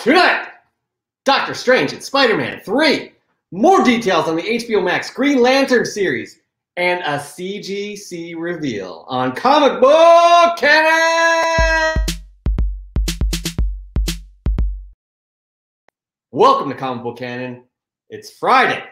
Tonight, Doctor Strange and Spider-Man 3. More details on the HBO Max Green Lantern series. And a CGC reveal on Comic Book Canon! Welcome to Comic Book Canon. It's Friday,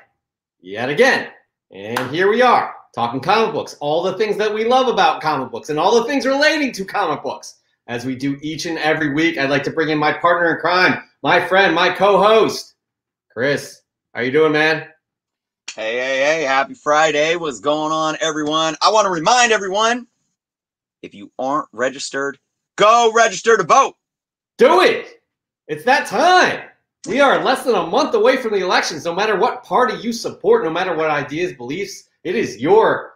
yet again. And here we are, talking comic books. All the things that we love about comic books and all the things relating to comic books. As we do each and every week, I'd like to bring in my partner in crime, my friend, my co-host, Chris. How you doing, man? Hey, happy Friday. What's going on, everyone? I want to remind everyone, if you aren't registered, go register to vote. Do it. It's that time. We are less than a month away from the elections. No matter what party you support, no matter what ideas, beliefs, it is your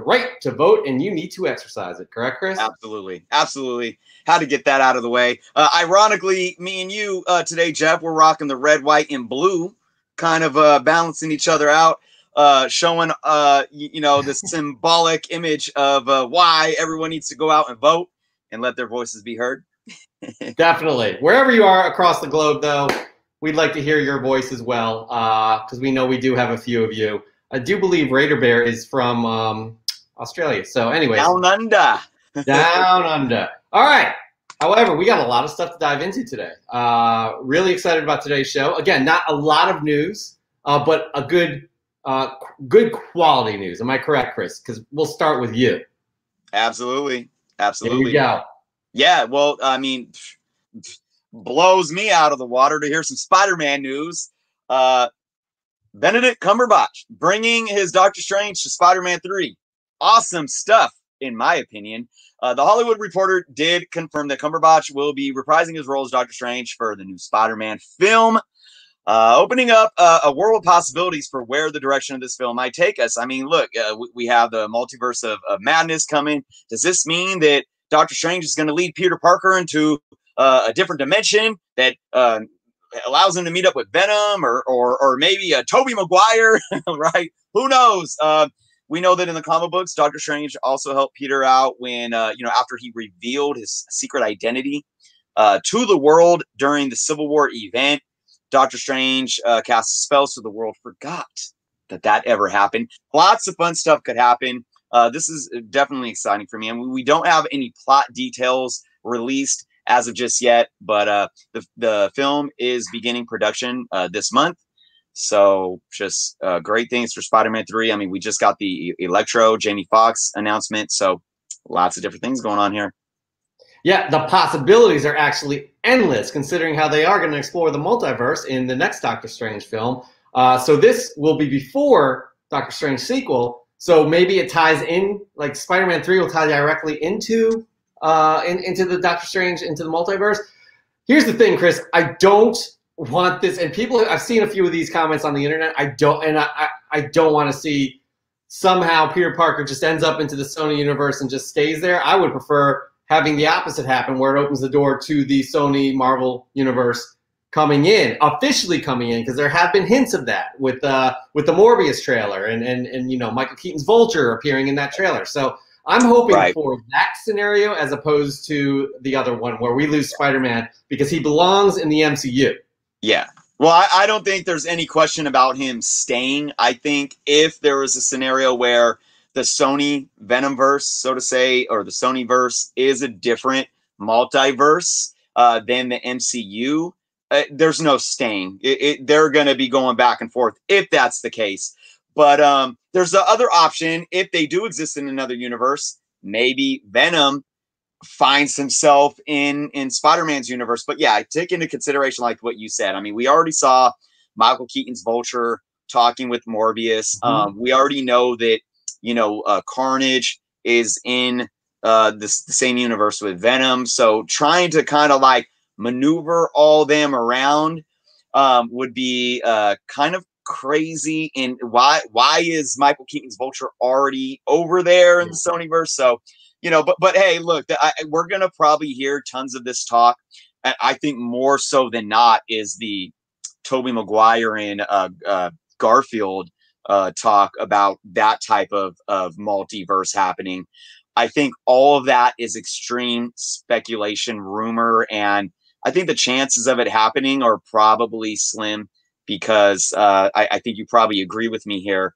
right to vote, and you need to exercise it. Correct, Chris? Absolutely. Had to get that out of the way. Ironically, me and you today, Jeff, we're rocking the red, white, and blue, kind of balancing each other out, showing the symbolic image of why everyone needs to go out and vote and let their voices be heard. Definitely. Wherever you are across the globe, though, we'd like to hear your voice as well, because we know we do have a few of you. I do believe Raider Bear is from Australia. So anyways. Down under. Down under. All right. However, we got a lot of stuff to dive into today. Really excited about today's show. Again, not a lot of news, but a good quality news. Am I correct, Chris? Because we'll start with you. Absolutely. Here we go. Yeah, well, I mean, blows me out of the water to hear some Spider-Man news. Benedict Cumberbatch bringing his Doctor Strange to Spider-Man 3. Awesome stuff, in my opinion. The Hollywood Reporter did confirm that Cumberbatch will be reprising his role as Doctor Strange for the new Spider-Man film, opening up a world of possibilities for where the direction of this film might take us. I mean, look, we have the multiverse of madness coming. Does this mean that Doctor Strange is going to lead Peter Parker into a different dimension that allows him to meet up with Venom or maybe Tobey Maguire, right? Who knows? We know that in the comic books, Doctor Strange also helped Peter out when, after he revealed his secret identity to the world during the Civil War event. Doctor Strange cast a spell, so the world forgot that ever happened. Lots of fun stuff could happen. This is definitely exciting for me. I mean, we don't have any plot details released as of just yet, but the film is beginning production this month. So just great things for Spider-Man 3. I mean, we just got the Electro, Jamie Foxx announcement. So lots of different things going on here. Yeah, the possibilities are actually endless, considering how they are going to explore the multiverse in the next Doctor Strange film. So this will be before Doctor Strange sequel. So maybe it ties in, like Spider-Man 3 will tie directly into the Doctor Strange, into the multiverse. Here's the thing, Chris. I don't want this, and I've seen a few of these comments on the internet. I don't want to see somehow Peter Parker just ends up into the Sony universe and just stays there. I would prefer having the opposite happen, where it opens the door to the Sony Marvel universe officially coming in, because there have been hints of that with the Morbius trailer and Michael Keaton's Vulture appearing in that trailer. So I'm hoping for that scenario as opposed to the other one where we lose Spider-Man because he belongs in the MCU. Yeah. Well, I don't think there's any question about him staying. I think if there was a scenario where the Sony Venomverse, so to say, or the Sonyverse is a different multiverse than the MCU, there's no staying. They're going to be going back and forth if that's the case. But there's the other option. If they do exist in another universe, maybe Venom finds himself in Spider-Man's universe. But yeah, take into consideration like what you said. I mean, we already saw Michael Keaton's Vulture talking with Morbius. We already know that, Carnage is in the same universe with Venom. So trying to kind of like maneuver all them around would be kind of crazy. And why is Michael Keaton's Vulture already over there in the Sonyverse? So but hey, look, we're gonna probably hear tons of this talk. I think more so than not is the Tobey Maguire and Garfield talk about that type of multiverse happening. I think all of that is extreme speculation, rumor, and I think the chances of it happening are probably slim because I think you probably agree with me here.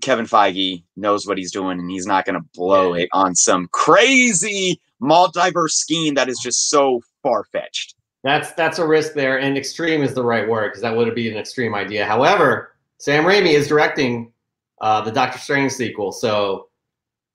Kevin Feige knows what he's doing, and he's not going to blow it on some crazy multiverse scheme that is just so far-fetched. That's a risk there, and extreme is the right word because that would be an extreme idea. However, Sam Raimi is directing the Doctor Strange sequel, so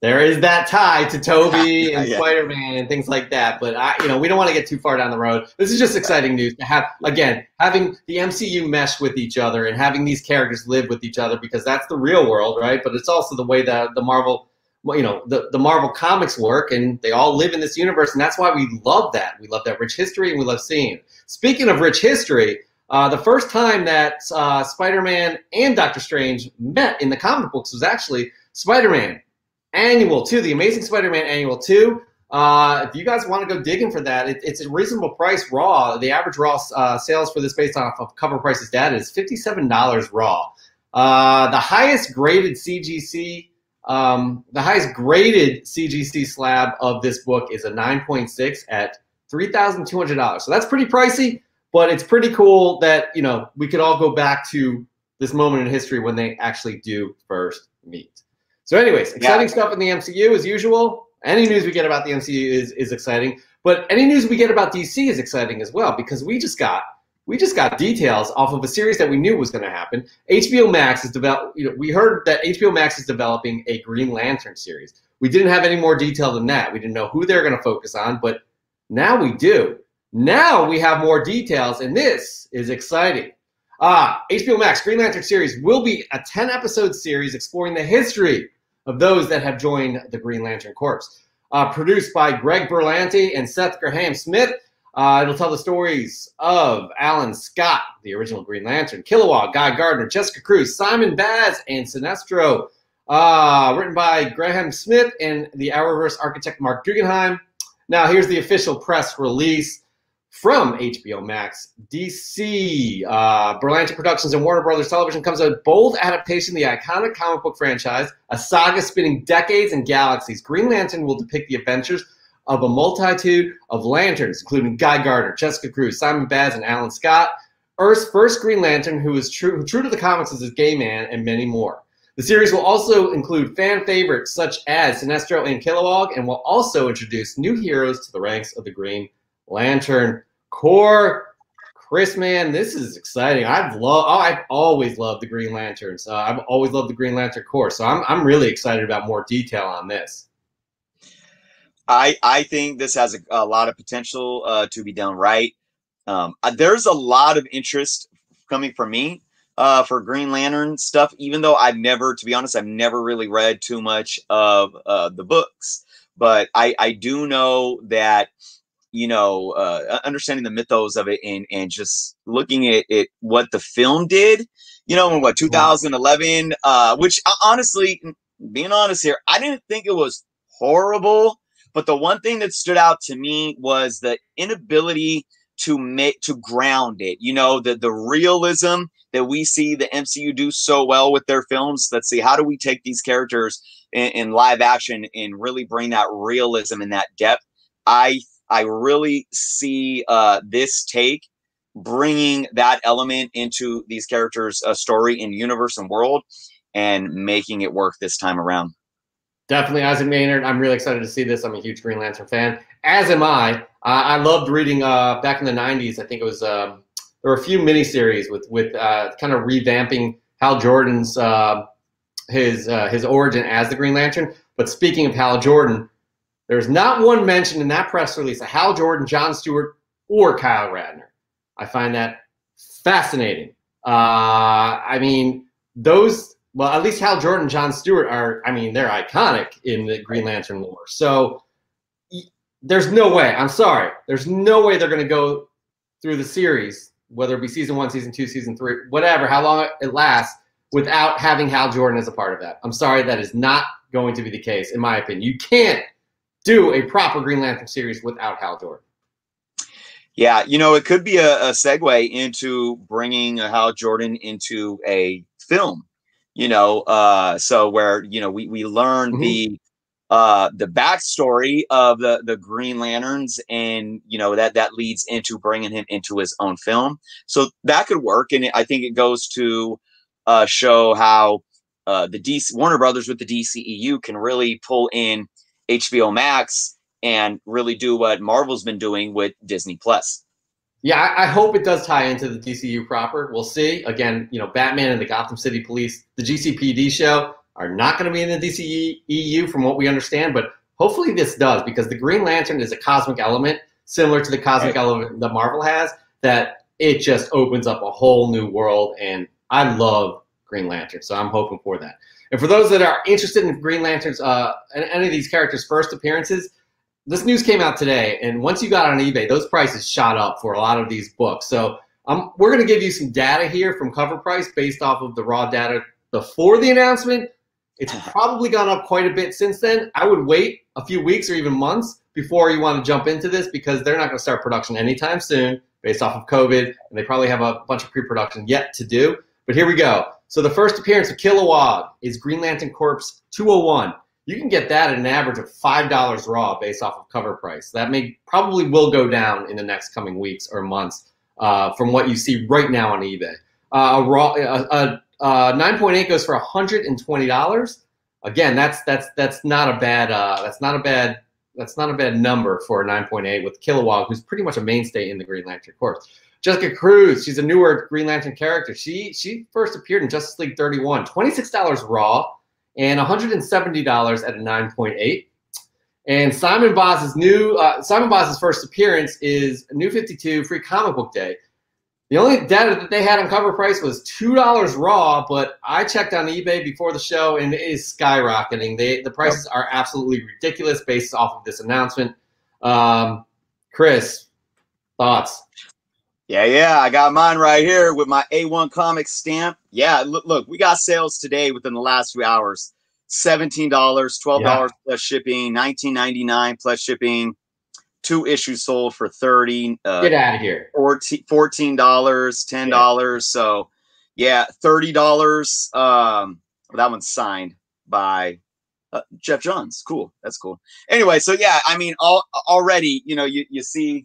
there is that tie to Tobey and Spider-Man and things like that. But we don't want to get too far down the road. This is just exciting news to have, again, having the MCU mesh with each other and having these characters live with each other, because that's the real world, right? But it's also the way that the Marvel, the Marvel comics work, and they all live in this universe, and that's why we love that. We love that rich history, and we love seeing it. Speaking of rich history, the first time that Spider-Man and Doctor Strange met in the comic books was actually Spider-Man Annual 2, the Amazing Spider-Man Annual 2. If you guys want to go digging for that, it's a reasonable price raw. The average raw sales for this based off of cover prices data is $57 raw. The highest graded CGC slab of this book is a 9.6 at $3,200. So that's pretty pricey, but it's pretty cool that, we could all go back to this moment in history when they actually do first meet. So anyways, exciting stuff in the MCU as usual. Any news we get about the MCU is exciting, but any news we get about DC is exciting as well, because we just got details off of a series that we knew was going to happen. HBO Max is we heard that HBO Max is developing a Green Lantern series. We didn't have any more detail than that. We didn't know who they're going to focus on, but now we do. Now we have more details, and this is exciting. HBO Max Green Lantern series will be a 10-episode series exploring the history of those that have joined the Green Lantern Corps. Produced by Greg Berlanti and Seth Grahame-Smith, it'll tell the stories of Alan Scott, the original Green Lantern, Kilowog, Guy Gardner, Jessica Cruz, Simon Baz, and Sinestro. Written by Graham Smith and the Arrowverse architect Mark Guggenheim. Now, here's the official press release from HBO Max. DC, Berlanti Productions and Warner Brothers Television comes a bold adaptation of the iconic comic book franchise, a saga spanning decades and galaxies. Green Lantern will depict the adventures of a multitude of lanterns, including Guy Gardner, Jessica Cruz, Simon Baz, and Alan Scott, Earth's first Green Lantern, who is true to the comics as a gay man, and many more. The series will also include fan favorites such as Sinestro and Kilowog, and will also introduce new heroes to the ranks of the Green Lantern Corps. Chris, man, this is exciting. I've always loved the Green Lanterns. I've always loved the Green Lantern Corps, so I'm really excited about more detail on this. I think this has a lot of potential to be done right. There's a lot of interest coming from me for Green Lantern stuff, even though I've never really read too much of the books. But I do know that, understanding the mythos of it and just looking at what the film did, in 2011, which honestly, being honest here, I didn't think it was horrible. But the one thing that stood out to me was the inability to ground it. The realism that we see the MCU do so well with their films. Let's see, how do we take these characters in live action and really bring that realism and that depth? I really see this take bringing that element into these characters' story and universe and world and making it work this time around. Definitely, Isaac Maynard. I'm really excited to see this. I'm a huge Green Lantern fan, as am I. I loved reading back in the 90s. I think it was there were a few miniseries with kind of revamping Hal Jordan's his origin as the Green Lantern. But speaking of Hal Jordan, there's not one mention in that press release of Hal Jordan, John Stewart, or Kyle Radner. I find that fascinating. Well, at least Hal Jordan and John Stewart they're iconic in the Green Lantern lore. So there's no way, I'm sorry, there's no way they're going to go through the series, whether it be season 1, season 2, season 3, whatever, how long it lasts, without having Hal Jordan as a part of that. I'm sorry, that is not going to be the case, in my opinion. You can't do a proper Green Lantern series without Hal Jordan. Yeah, it could be a segue into bringing Hal Jordan into a film. So where we learn the backstory of the Green Lanterns, and that leads into bringing him into his own film. So that could work, and I think it goes to show how the DC Warner Brothers with the DCEU can really pull in HBO Max and really do what Marvel's been doing with Disney Plus. Yeah, I hope it does tie into the DCU proper. We'll see. Again, Batman and the Gotham City Police, the GCPD show, are not going to be in the DCEU from what we understand, but hopefully this does, because the Green Lantern is a cosmic element similar to the cosmic element that Marvel has, that it just opens up a whole new world, and I love Green Lantern, so I'm hoping for that. And for those that are interested in Green Lantern's and any of these characters' first appearances, this news came out today, and once you got on eBay, those prices shot up for a lot of these books. So we're going to give you some data here from Cover Price based off of the raw data before the announcement. It's probably gone up quite a bit since then. I would wait a few weeks or even months before you want to jump into this, because they're not going to start production anytime soon based off of COVID, and they probably have a bunch of pre-production yet to do. But here we go. So the first appearance of Kilowog is Green Lantern Corps 201. You can get that at an average of $5 raw based off of Cover Price. That probably will go down in the next coming weeks or months from what you see right now on eBay. A 9.8 goes for $120. Again, that's not a bad number for a 9.8 with Kilowog, who's pretty much a mainstay in the Green Lantern Corps. Jessica Cruz, she's a newer Green Lantern character. She first appeared in Justice League 31, $26 raw, and $170 at a 9.8. And Simon Boz's first appearance is New 52 Free Comic Book Day. The only data that they had on Cover Price was $2 raw, but I checked on eBay before the show, and it is skyrocketing. The prices are absolutely ridiculous based off of this announcement. Chris, thoughts? Yeah, I got mine right here with my A1 Comics stamp. Yeah, look, we got sales today within the last 2 hours. $17, $12 plus shipping, $19.99 plus shipping. 2 issues sold for $30. Get out of here. $14, $10. Yeah. So, yeah, $30. That one's signed by Jeff Johns. Cool. That's cool. Anyway, so yeah, I mean, already, you see.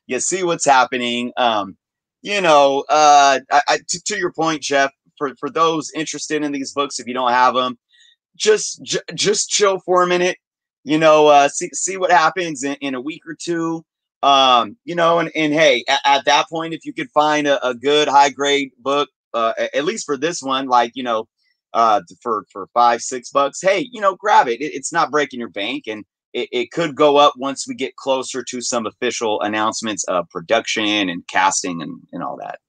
You see what's happening. To your point, Jeff, for those interested in these books, if you don't have them, just chill for a minute. See what happens in a week or two. And hey, at that point, if you could find a good high grade book, at least for this one, like for $5-6, hey, grab it. It's not breaking your bank, and it could go up once we get closer to some official announcements of production and casting and all that.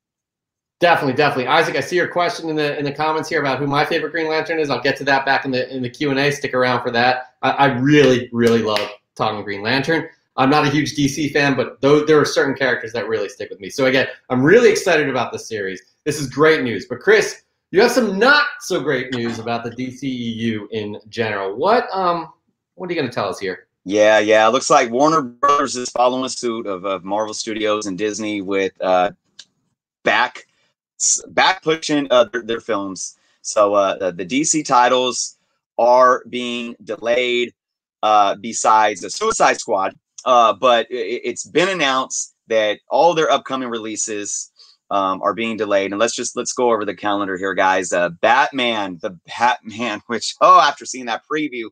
Definitely. Isaac, I see your question in the comments here about who my favorite Green Lantern is. I'll get to that back in the Q&A. Stick around for that. I really, really love talking Green Lantern. I'm not a huge DC fan, but there are certain characters that really stick with me. So again, I'm really excited about this series. This is great news. But Chris, you have some not so great news about the DCEU in general. What are you going to tell us here? Yeah. It looks like Warner Brothers is following suit of Marvel Studios and Disney with back pushing their films. So the DC titles are being delayed besides the Suicide Squad. But it's been announced that all their upcoming releases are being delayed. And let's go over the calendar here, guys. Batman, which, after seeing that preview,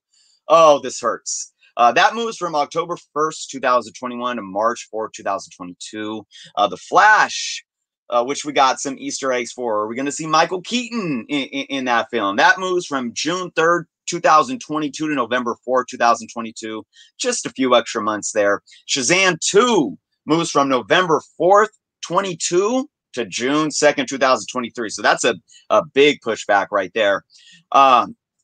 this hurts. That moves from October 1st, 2021 to March 4th, 2022. The Flash, which we got some Easter eggs for. We're going to see Michael Keaton in that film. That moves from June 3rd, 2022 to November 4th, 2022. Just a few extra months there. Shazam 2 moves from November 4th, 22 to June 2nd, 2023. So that's a big pushback right there.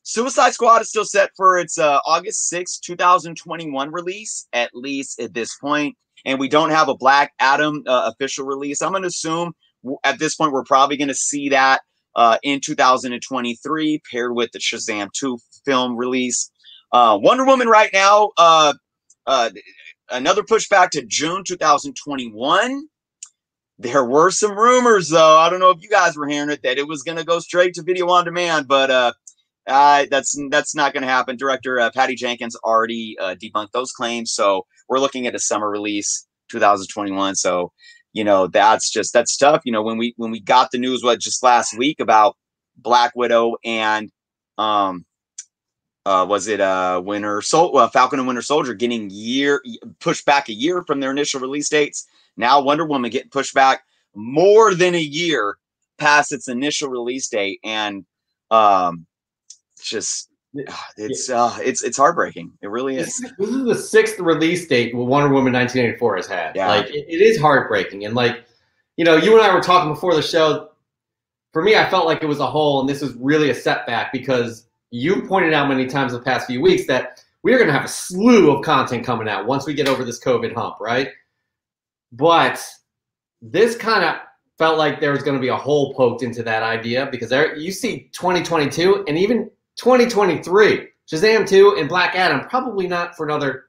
Suicide Squad is still set for its August 6th, 2021 release, at least at this point. And we don't have a Black Adam official release. I'm going to assume at this point we're probably going to see that in 2023 paired with the Shazam 2 film release. Wonder Woman right now, another pushback to June 2021. There were some rumors, though. I don't know if you guys were hearing it, that it was going to go straight to video on demand, but That's not going to happen. Director Patty Jenkins already debunked those claims, so we're looking at a summer release, 2021. So, that's tough. When we got the news just last week about Black Widow and was it Falcon and Winter Soldier getting pushed back a year from their initial release dates? Now Wonder Woman getting pushed back more than a year past its initial release date, and it's heartbreaking. It really is. This is the sixth release date Wonder Woman 1984 has had. Yeah. Like it is heartbreaking, and you and I were talking before the show. For me, I felt like it was a hole, and this was really a setback because you pointed out many times in the past few weeks that we're going to have a slew of content coming out once we get over this COVID hump, right? But this kind of felt like there was going to be a hole poked into that idea because you see 2022 and even 2023, Shazam 2 and Black Adam, probably not for another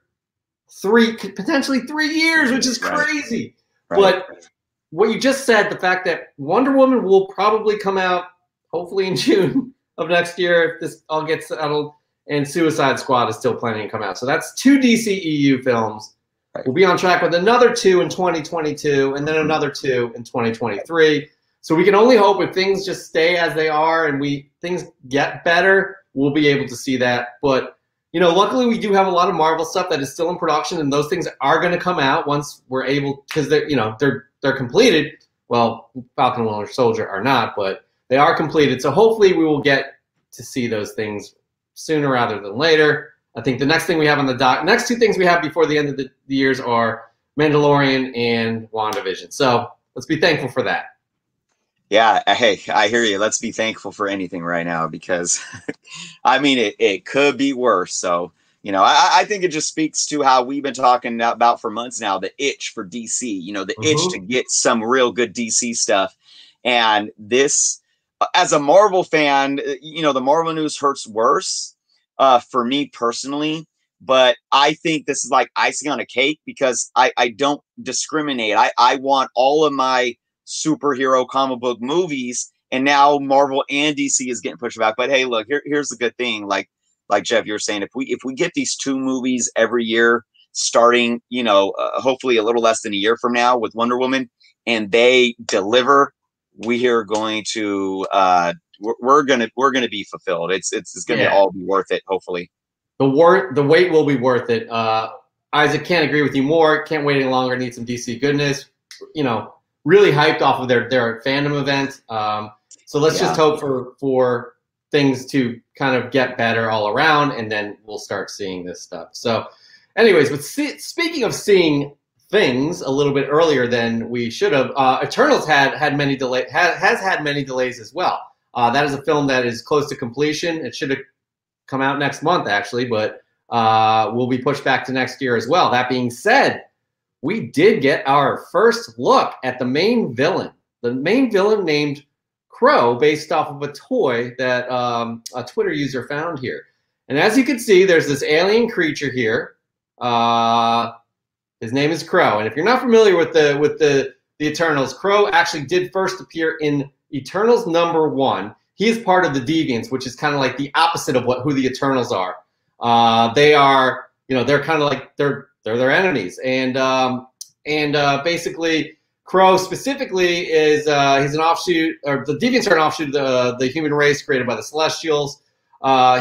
potentially 3 years, which is crazy. Right. But what you just said, the fact that Wonder Woman will probably come out hopefully in June of next year if this all gets settled, and Suicide Squad is still planning to come out. So that's 2 DCEU films. Right. We'll be on track with another 2 in 2022 and then another 2 in 2023. So we can only hope if things just stay as they are and things get better, we'll be able to see that. But, luckily we do have a lot of Marvel stuff that is still in production, and those things are going to come out once we're able, because they're completed. Well, Falcon and Winter Soldier are not, but they are completed. So hopefully we will get to see those things sooner rather than later. I think the next thing we have on the next 2 things we have before the end of the years are Mandalorian and WandaVision. So let's be thankful for that. Yeah, hey, I hear you. Let's be thankful for anything right now because, it could be worse. So, I think it just speaks to how we've been talking about for months now, the itch for DC, the itch to get some real good DC stuff. And this, as a Marvel fan, the Marvel news hurts worse for me personally. But I think this is like icing on a cake because I don't discriminate. I want all of my superhero comic book movies, and now Marvel and DC is getting pushed back. But hey, look, here's the good thing. Like Jeff, you were saying, if we get these 2 movies every year, starting, hopefully a little less than a year from now with Wonder Woman, and they deliver, we are going to we're gonna be fulfilled. It's gonna all be worth it. Hopefully, the wait will be worth it. Isaac, can't agree with you more. Can't wait any longer. Need some DC goodness. Really hyped off of their fandom event. So let's just hope for things to kind of get better all around, and then we'll start seeing this stuff. So, anyways, but speaking of seeing things a little bit earlier than we should have, Eternals has had many delays as well. That is a film that is close to completion. It should have come out next month actually, but will be pushed back to next year as well. That being said, we did get our first look at the main villain. The main villain named Crow, based off of a toy that a Twitter user found here. And as you can see, there's this alien creature here. His name is Crow. And if you're not familiar with the Eternals, Crow actually did first appear in Eternals #1. He is part of the Deviants, which is kind of like the opposite of who the Eternals are. They are, they're kind of like they're their enemies, and basically Crow specifically is he's an offshoot, or the Deviants are an offshoot of the human race created by the Celestials.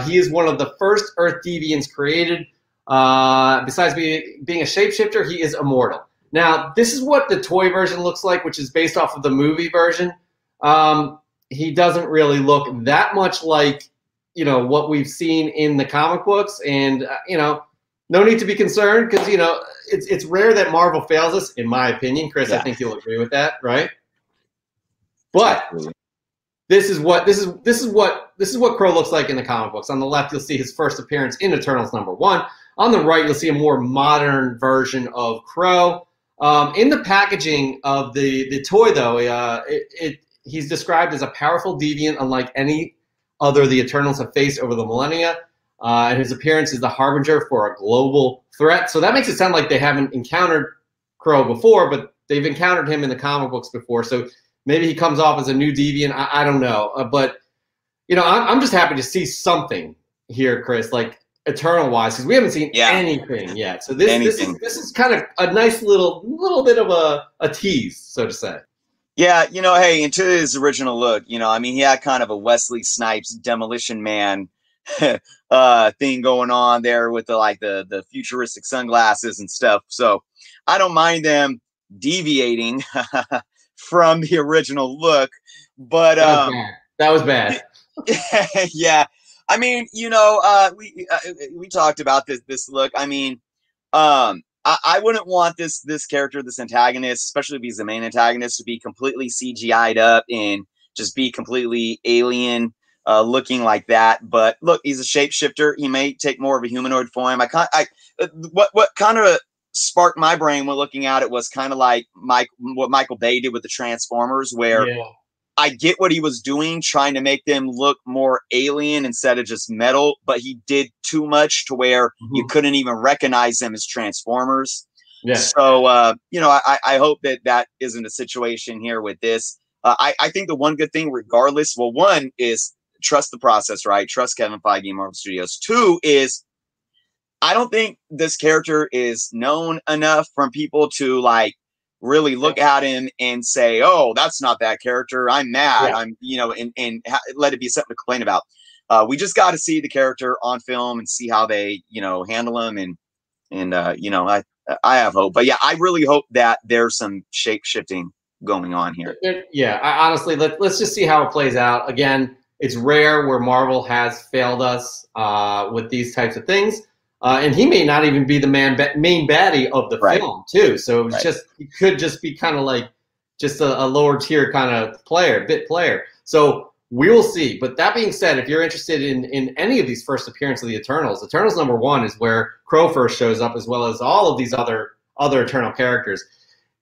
He is one of the first Earth Deviants created. Besides being a shapeshifter, he is immortal. Now, this is what the toy version looks like, which is based off of the movie version. He doesn't really look that much like, what we've seen in the comic books. And, no need to be concerned because, it's rare that Marvel fails us, in my opinion. Chris, yeah. I think you'll agree with that, right? But this is what Crow looks like in the comic books. On the left, you'll see his first appearance in Eternals #1. On the right, you'll see a more modern version of Crow. In the packaging of the toy, though, he's described as a powerful deviant unlike any other the Eternals have faced over the millennia. And his appearance is the harbinger for a global threat. So that makes it sound like they haven't encountered Crow before, but they've encountered him in the comic books before. So maybe he comes off as a new deviant. I don't know. But I'm just happy to see something here, Chris, like Eternal wise, because we haven't seen anything yet. So this is kind of a nice little bit of a tease, so to say. Yeah, hey, into his original look, I mean, he had kind of a Wesley Snipes Demolition Man thing going on there with the futuristic sunglasses and stuff. So I don't mind them deviating from the original look, but that was bad. Yeah, I mean, we talked about this look. I mean, I wouldn't want this character, this antagonist, especially if he's the main antagonist, to be completely CGI'd up and just be completely alien looking like that. But look, he's a shapeshifter. He may take more of a humanoid form. What kind of sparked my brain when looking at it was kind of like what Michael Bay did with the Transformers, where I get what he was doing, trying to make them look more alien instead of just metal, but he did too much to where you couldn't even recognize them as Transformers. Yeah. So, I hope that isn't a situation here with this. I think the one good thing, regardless, well, one is trust the process, right? Trust Kevin Feige and Marvel Studios. Two is, I don't think this character is known enough from people to really look at him and say, "Oh, that's not that character. I'm mad." I'm, and let it be something to complain about. We just got to see the character on film and see how they, handle him. And I have hope. But yeah, I really hope that there's some shape shifting going on here. Yeah, honestly, let's just see how it plays out. Again, it's rare where Marvel has failed us with these types of things. And he may not even be the main baddie of the film, too. So it's he could just be kind of like just a lower tier kind of bit player. So we will see. But that being said, if you're interested in any of these first appearances of the Eternals #1 is where Crow first shows up, as well as all of these other Eternal characters.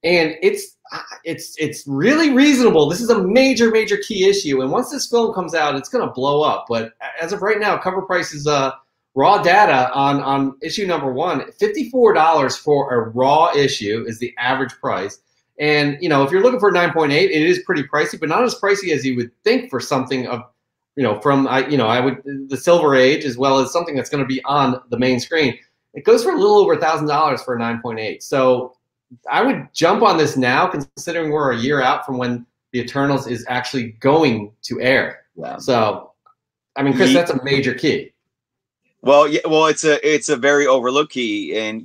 And it's really reasonable. This is a major key issue. And once this film comes out, it's going to blow up. But as of right now, cover price is raw data on issue #1, $54 for a raw issue is the average price. And, if you're looking for 9.8, it is pretty pricey, but not as pricey as you would think for something of, from, the Silver Age, as well as something that's going to be on the main screen. It goes for a little over $1,000 for a 9.8. So I would jump on this now, considering we're a year out from when the Eternals is actually going to air. Yeah. So, I mean, Chris, that's a major key. Well, yeah, it's a very overlooked key, and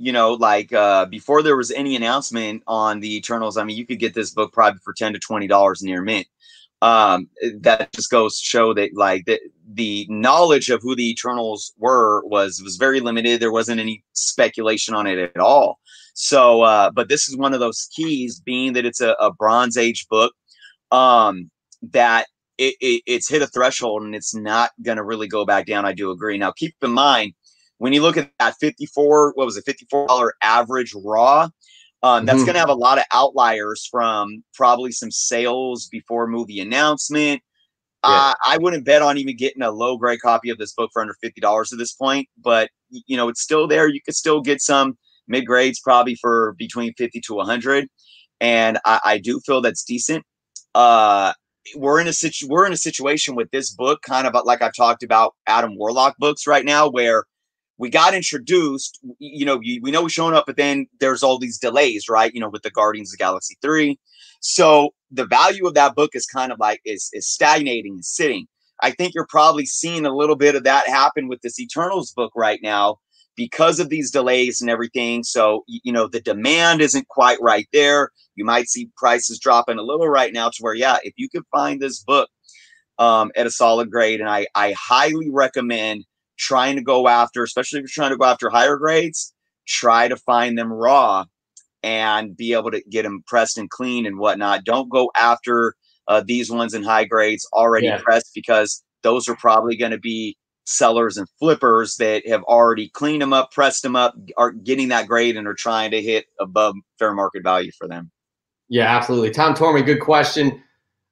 before there was any announcement on the Eternals, I mean, you could get this book probably for $10 to $20 near mint. That just goes to show that the knowledge of who the Eternals was very limited. There wasn't any speculation on it at all. So, but this is one of those keys, being that it's a Bronze Age book, that it's hit a threshold and it's not going to really go back down. I do agree. Now, keep in mind, when you look at that $54 average raw, that's going to have a lot of outliers from probably some sales before movie announcement. Yeah. I wouldn't bet on even getting a low grade copy of this book for under $50 at this point, but it's still there. You could still get some mid grades probably for between 50 to 100. And I do feel that's decent. We're in a situation with this book, kind of like I've talked about Adam Warlock books right now, where we got introduced, we know we're showing up, but then there's all these delays, right? With the Guardians of the Galaxy 3. So the value of that book is kind of is stagnating and sitting. I think you're probably seeing a little bit of that happen with this Eternals book right now because of these delays and everything. So, the demand isn't quite right there. You might see prices dropping a little right now to where, if you could find this book at a solid grade, and I highly recommend trying to go after, especially if you're trying to go after higher grades, try to find them raw and be able to get them pressed and clean and whatnot. Don't go after these ones in high grades already pressed, because those are probably going to be sellers and flippers that have already cleaned them up, pressed them up, are getting that grade, and are trying to hit above fair market value for them. Yeah, absolutely. Tom Tormey, good question.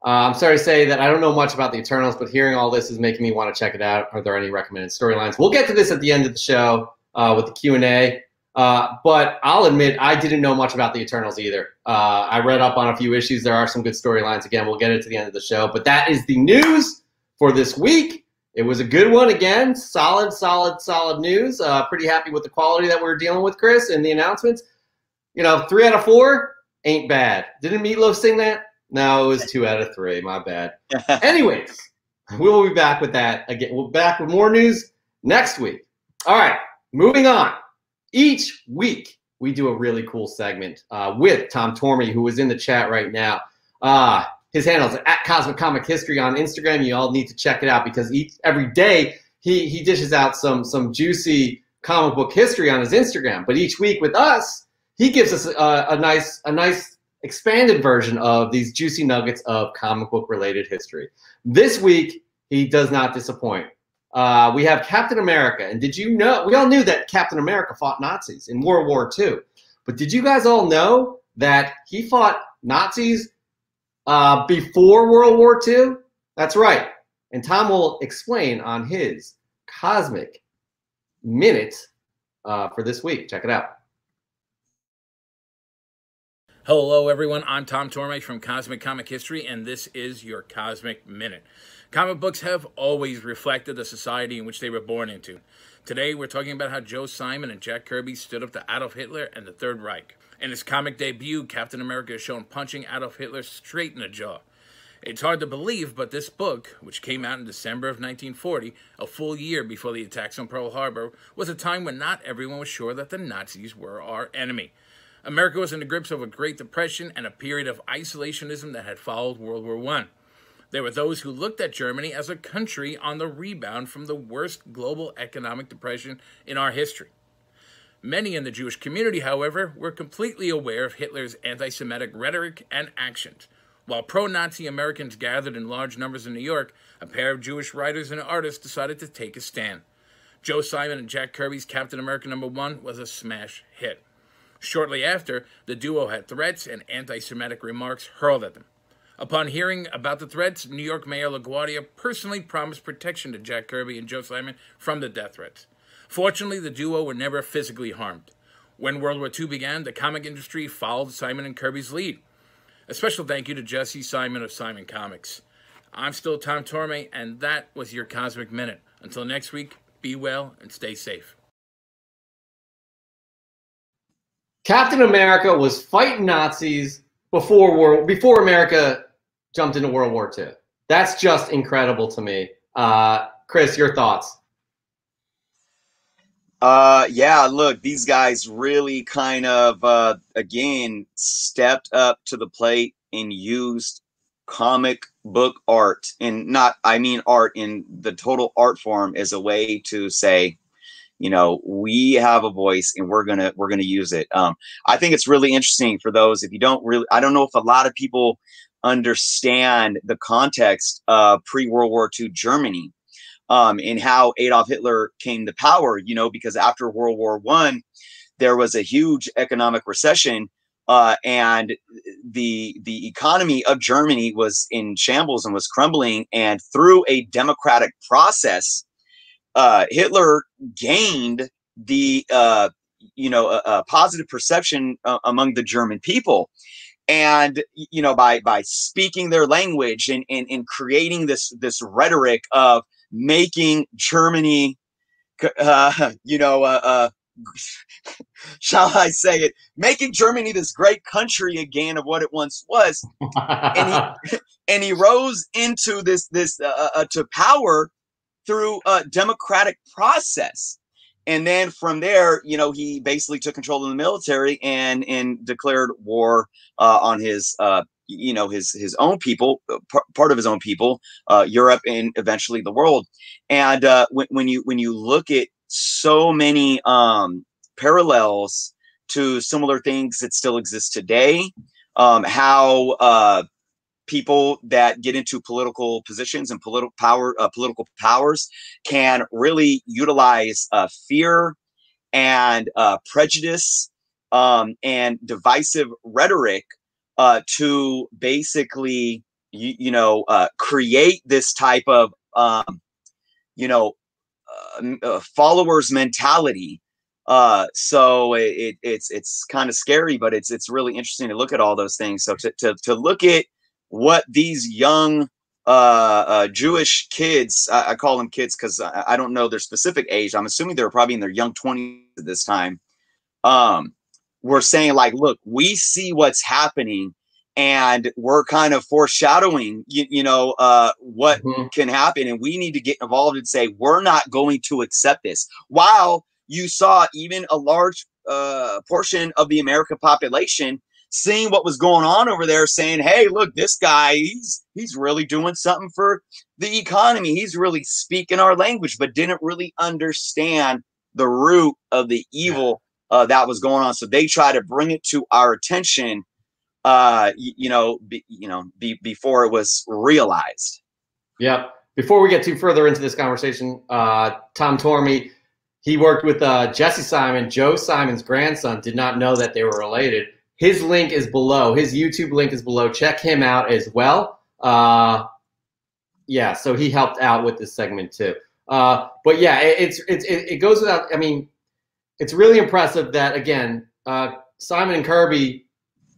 I'm sorry to say that I don't know much about the Eternals, but hearing all this is making me want to check it out. Are there any recommended storylines? We'll get to this at the end of the show with the Q&A. But I'll admit I didn't know much about the Eternals either. I read up on a few issues. There are some good storylines. Again, we'll get it to the end of the show. But that is the news for this week. It was a good one again. Solid news. Pretty happy with the quality that we're dealing with, Chris, and the announcements. 3 out of 4 ain't bad. Didn't Meatloaf sing that? No, it was 2 out of 3. My bad. Anyways, we'll be back with that again. We'll be back with more news next week. All right, moving on. Each week, we do a really cool segment with Tom Tormey, who is in the chat right now. His handle is at Cosmic Comic History on Instagram. You all need to check it out because every day he dishes out some juicy comic book history on his Instagram. But each week with us, he gives us a nice expanded version of these juicy nuggets of comic book related history. This week, he does not disappoint. We have Captain America. And did you know, we all knew that Captain America fought Nazis in World War II. But did you guys all know that he fought Nazis before World War II? That's right. And Tom will explain on his Cosmic Minute for this week. Check it out. Hello, everyone. I'm Tom Tormey from Cosmic Comic History, and this is your Cosmic Minute. Comic books have always reflected the society in which they were born into. Today, we're talking about how Joe Simon and Jack Kirby stood up to Adolf Hitler and the Third Reich. In his comic debut, Captain America is shown punching Adolf Hitler straight in the jaw. It's hard to believe, but this book, which came out in December of 1940, a full year before the attacks on Pearl Harbor, was a time when not everyone was sure that the Nazis were our enemy. America was in the grips of a Great Depression and a period of isolationism that had followed World War I. There were those who looked at Germany as a country on the rebound from the worst global economic depression in our history. Many in the Jewish community, however, were completely aware of Hitler's anti-Semitic rhetoric and actions. While pro-Nazi Americans gathered in large numbers in New York, a pair of Jewish writers and artists decided to take a stand. Joe Simon and Jack Kirby's Captain America #1 was a smash hit. Shortly after, the duo had threats and anti-Semitic remarks hurled at them. Upon hearing about the threats, New York Mayor LaGuardia personally promised protection to Jack Kirby and Joe Simon from the death threats. Fortunately, the duo were never physically harmed. When World War II began, the comic industry followed Simon and Kirby's lead. A special thank you to Jesse Simon of Simon Comics. I'm still Tom Tormey, and that was your Cosmic Minute. Until next week, be well and stay safe. Captain America was fighting Nazis before America jumped into World War II. That's just incredible to me. Chris, your thoughts? Yeah, look, these guys really kind of, again, stepped up to the plate and used comic book art, and I mean art in the total art form, as a way to say, we have a voice and we're gonna use it. I think it's really interesting for those, if you don't really, I don't know if a lot of people understand the context of pre-World War II Germany. And how Adolf Hitler came to power, because after World War I, there was a huge economic recession, and the economy of Germany was in shambles and was crumbling. And through a democratic process, Hitler gained the a positive perception among the German people. And by speaking their language and creating this rhetoric of making Germany, shall I say it, making Germany this great country again of what it once was, and he rose into this to power through a democratic process. And then from there, he basically took control of the military and declared war on his his own people, part of his own people, Europe, and eventually the world. And when you look at so many parallels to similar things that still exist today, how people that get into political positions and political powers can really utilize fear and prejudice and divisive rhetoric to basically, create this type of, followers mentality. So it's kind of scary, but it's really interesting to look at all those things. So to look at what these young Jewish kids, I call them kids because I don't know their specific age. I'm assuming they were probably in their young 20s at this time. Were saying like, look, we see what's happening and we're kind of foreshadowing, what can happen. And we need to get involved and say, we're not going to accept this. While you saw even a large portion of the American population seeing what was going on over there, saying, hey, look, this guy, he's really doing something for the economy. He's really speaking our language, but didn't really understand the root of the evil that was going on. So they try to bring it to our attention, before it was realized. Yep. Before we get too further into this conversation, Tom Tormey, he worked with Jesse Simon, Joe Simon's grandson, did not know that they were related. His link is below. His YouTube link is below. Check him out as well. Yeah, so he helped out with this segment too. But yeah, it goes without. I mean, it's really impressive that again, Simon and Kirby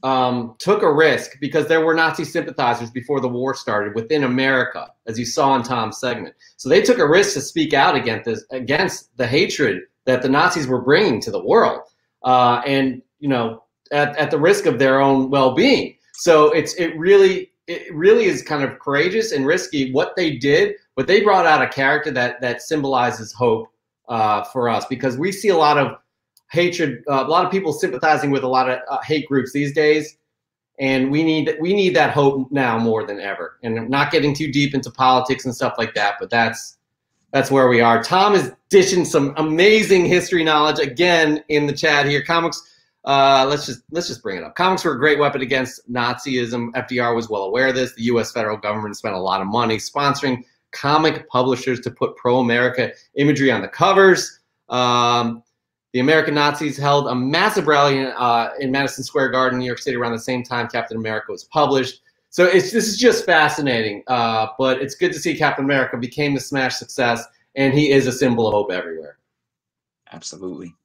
took a risk because there were Nazi sympathizers before the war started within America, as you saw in Tom's segment. So they took a risk to speak out against the hatred that the Nazis were bringing to the world, and at the risk of their own well-being. So it really is kind of courageous and risky what they did, but they brought out a character that symbolizes hope for us, because we see a lot of hatred, a lot of people sympathizing with a lot of hate groups these days, and we need that hope now more than ever. And I'm not getting too deep into politics and stuff like that, but that's where we are. Tom is dishing some amazing history knowledge again in the chat here. Comics. Let's just bring it up. Comics were a great weapon against Nazism. FDR was well aware of this. The U.S. federal government spent a lot of money sponsoring comic publishers to put pro-America imagery on the covers. The American Nazis held a massive rally in Madison Square Garden, New York City, around the same time Captain America was published. So this is just fascinating. But it's good to see Captain America became the smash success, and he is a symbol of hope everywhere. Absolutely.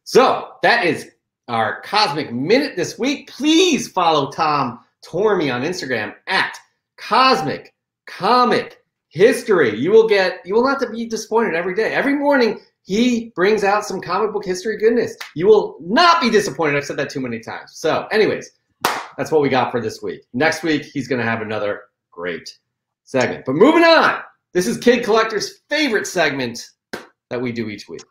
So that is our Cosmic Minute this week. Please follow Tom Tormey on Instagram at Cosmic Comic History. You will not be disappointed every day. Every morning he brings out some comic book history goodness. You will not be disappointed. I've said that too many times. So anyways, that's what we got for this week. Next week he's going to have another great segment. But moving on, this is Kid Collector's favorite segment that we do each week.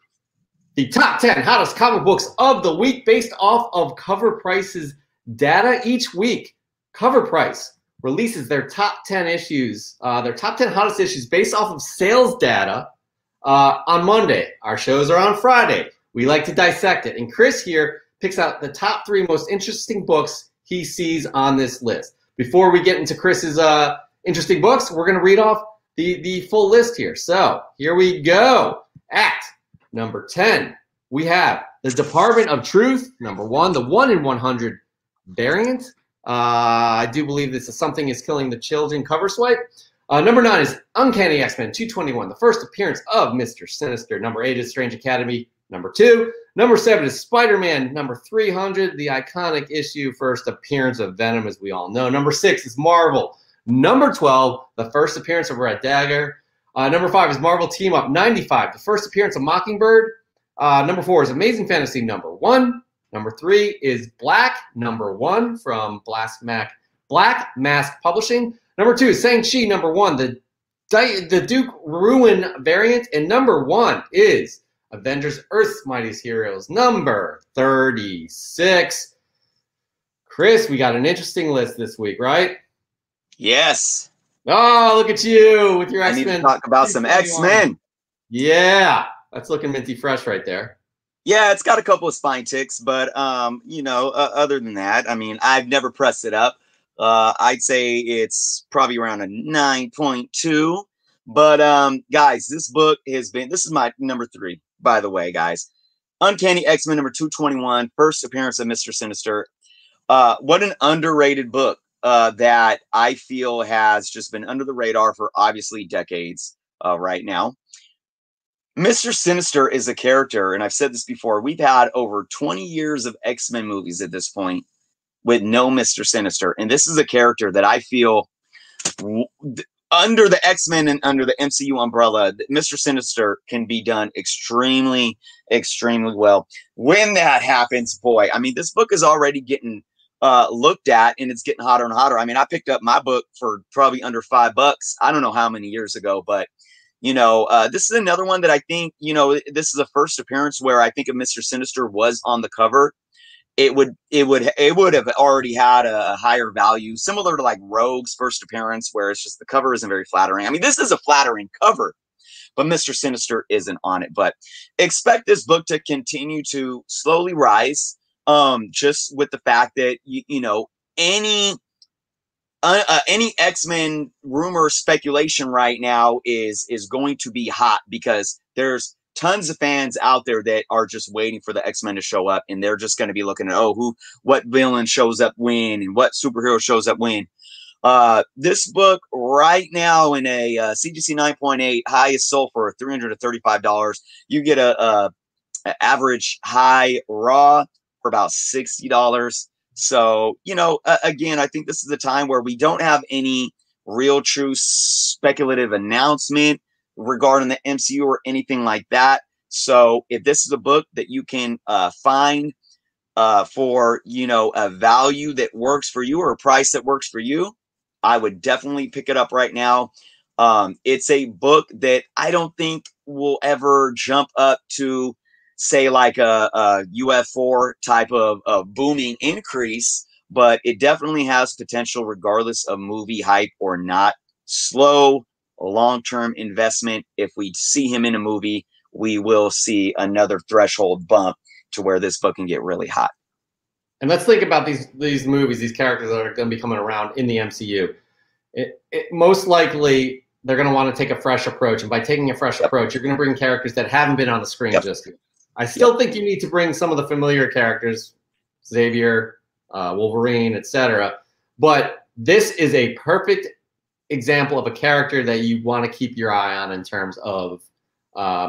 The top 10 hottest comic books of the week based off of Cover Price's data. Each week, Cover Price releases their top 10 issues, their top 10 hottest issues based off of sales data on Monday. Our shows are on Friday. We like to dissect it. And Chris here picks out the top 3 most interesting books he sees on this list. Before we get into Chris's interesting books, we're going to read off the full list here. So here we go. At number 10, we have The Department of Truth, number 1, the 1 in 100 variant. I do believe this is Something is Killing the Children cover swipe. Number 9 is Uncanny X-Men 221, the first appearance of Mr. Sinister. Number 8 is Strange Academy, number 2. Number 7 is Spider-Man, number 300, the iconic issue, first appearance of Venom, as we all know. Number 6 is Marvel. Number 12, the first appearance of Red Dagger. Number 5 is Marvel Team Up 95, the first appearance of Mockingbird. Number 4 is Amazing Fantasy number 1. Number 3 is Black number 1 from Black Mask Publishing. Number 2 is Shang-Chi number 1, the Duke Ruin variant. And number 1 is Avengers Earth's Mightiest Heroes number 36. Chris, we got an interesting list this week, right? Yes. Oh, look at you with your X-Men. I need to talk about some X-Men. Yeah, that's looking minty fresh right there. Yeah, it's got a couple of spine ticks, but other than that, I mean, I've never pressed it up. I'd say it's probably around a 9.2. But guys, this is my number 3, by the way, guys. Uncanny X-Men number 221, first appearance of Mr. Sinister. What an underrated book. That I feel has just been under the radar for obviously decades right now. Mr. Sinister is a character, and I've said this before, we've had over 20 years of X-Men movies at this point with no Mr. Sinister. And this is a character that I feel under the X-Men and under the MCU umbrella, Mr. Sinister can be done extremely, extremely well. When that happens, boy, I mean, this book is already getting looked at, and it's getting hotter and hotter. I mean, I picked up my book for probably under $5. I don't know how many years ago, but you know, this is another one that I think, you know, this is the first appearance where I think if Mr. Sinister was on the cover, it would have already had a higher value, similar to like Rogue's first appearance, where it's just the cover isn't very flattering. I mean, this is a flattering cover, but Mr. Sinister isn't on it. But expect this book to continue to slowly rise, just with the fact that you know, any X-Men rumor speculation right now is going to be hot, because there's tons of fans out there that are just waiting for the X-Men to show up, and they're just going to be looking at, oh, what villain shows up when, and what superhero shows up when. This book right now in a CGC 9.8, highest sold for $335. You get a average high raw for about $60. So, you know, again, I think this is a time where we don't have any real true speculative announcement regarding the MCU or anything like that. So if this is a book that you can find for, you know, a value that works for you or a price that works for you, I would definitely pick it up right now. It's a book that I don't think will ever jump up to, say, like a UF4 type of booming increase, but it definitely has potential regardless of movie hype or not. Slow, long-term investment. If we see him in a movie, we will see another threshold bump to where this book can get really hot. And let's think about these movies, these characters that are going to be coming around in the MCU. Most likely, they're going to want to take a fresh approach. And by taking a fresh approach, you're going to bring characters that haven't been on the screen just yet. I still think you need to bring some of the familiar characters, Xavier, Wolverine, etc. But this is a perfect example of a character that you want to keep your eye on in terms of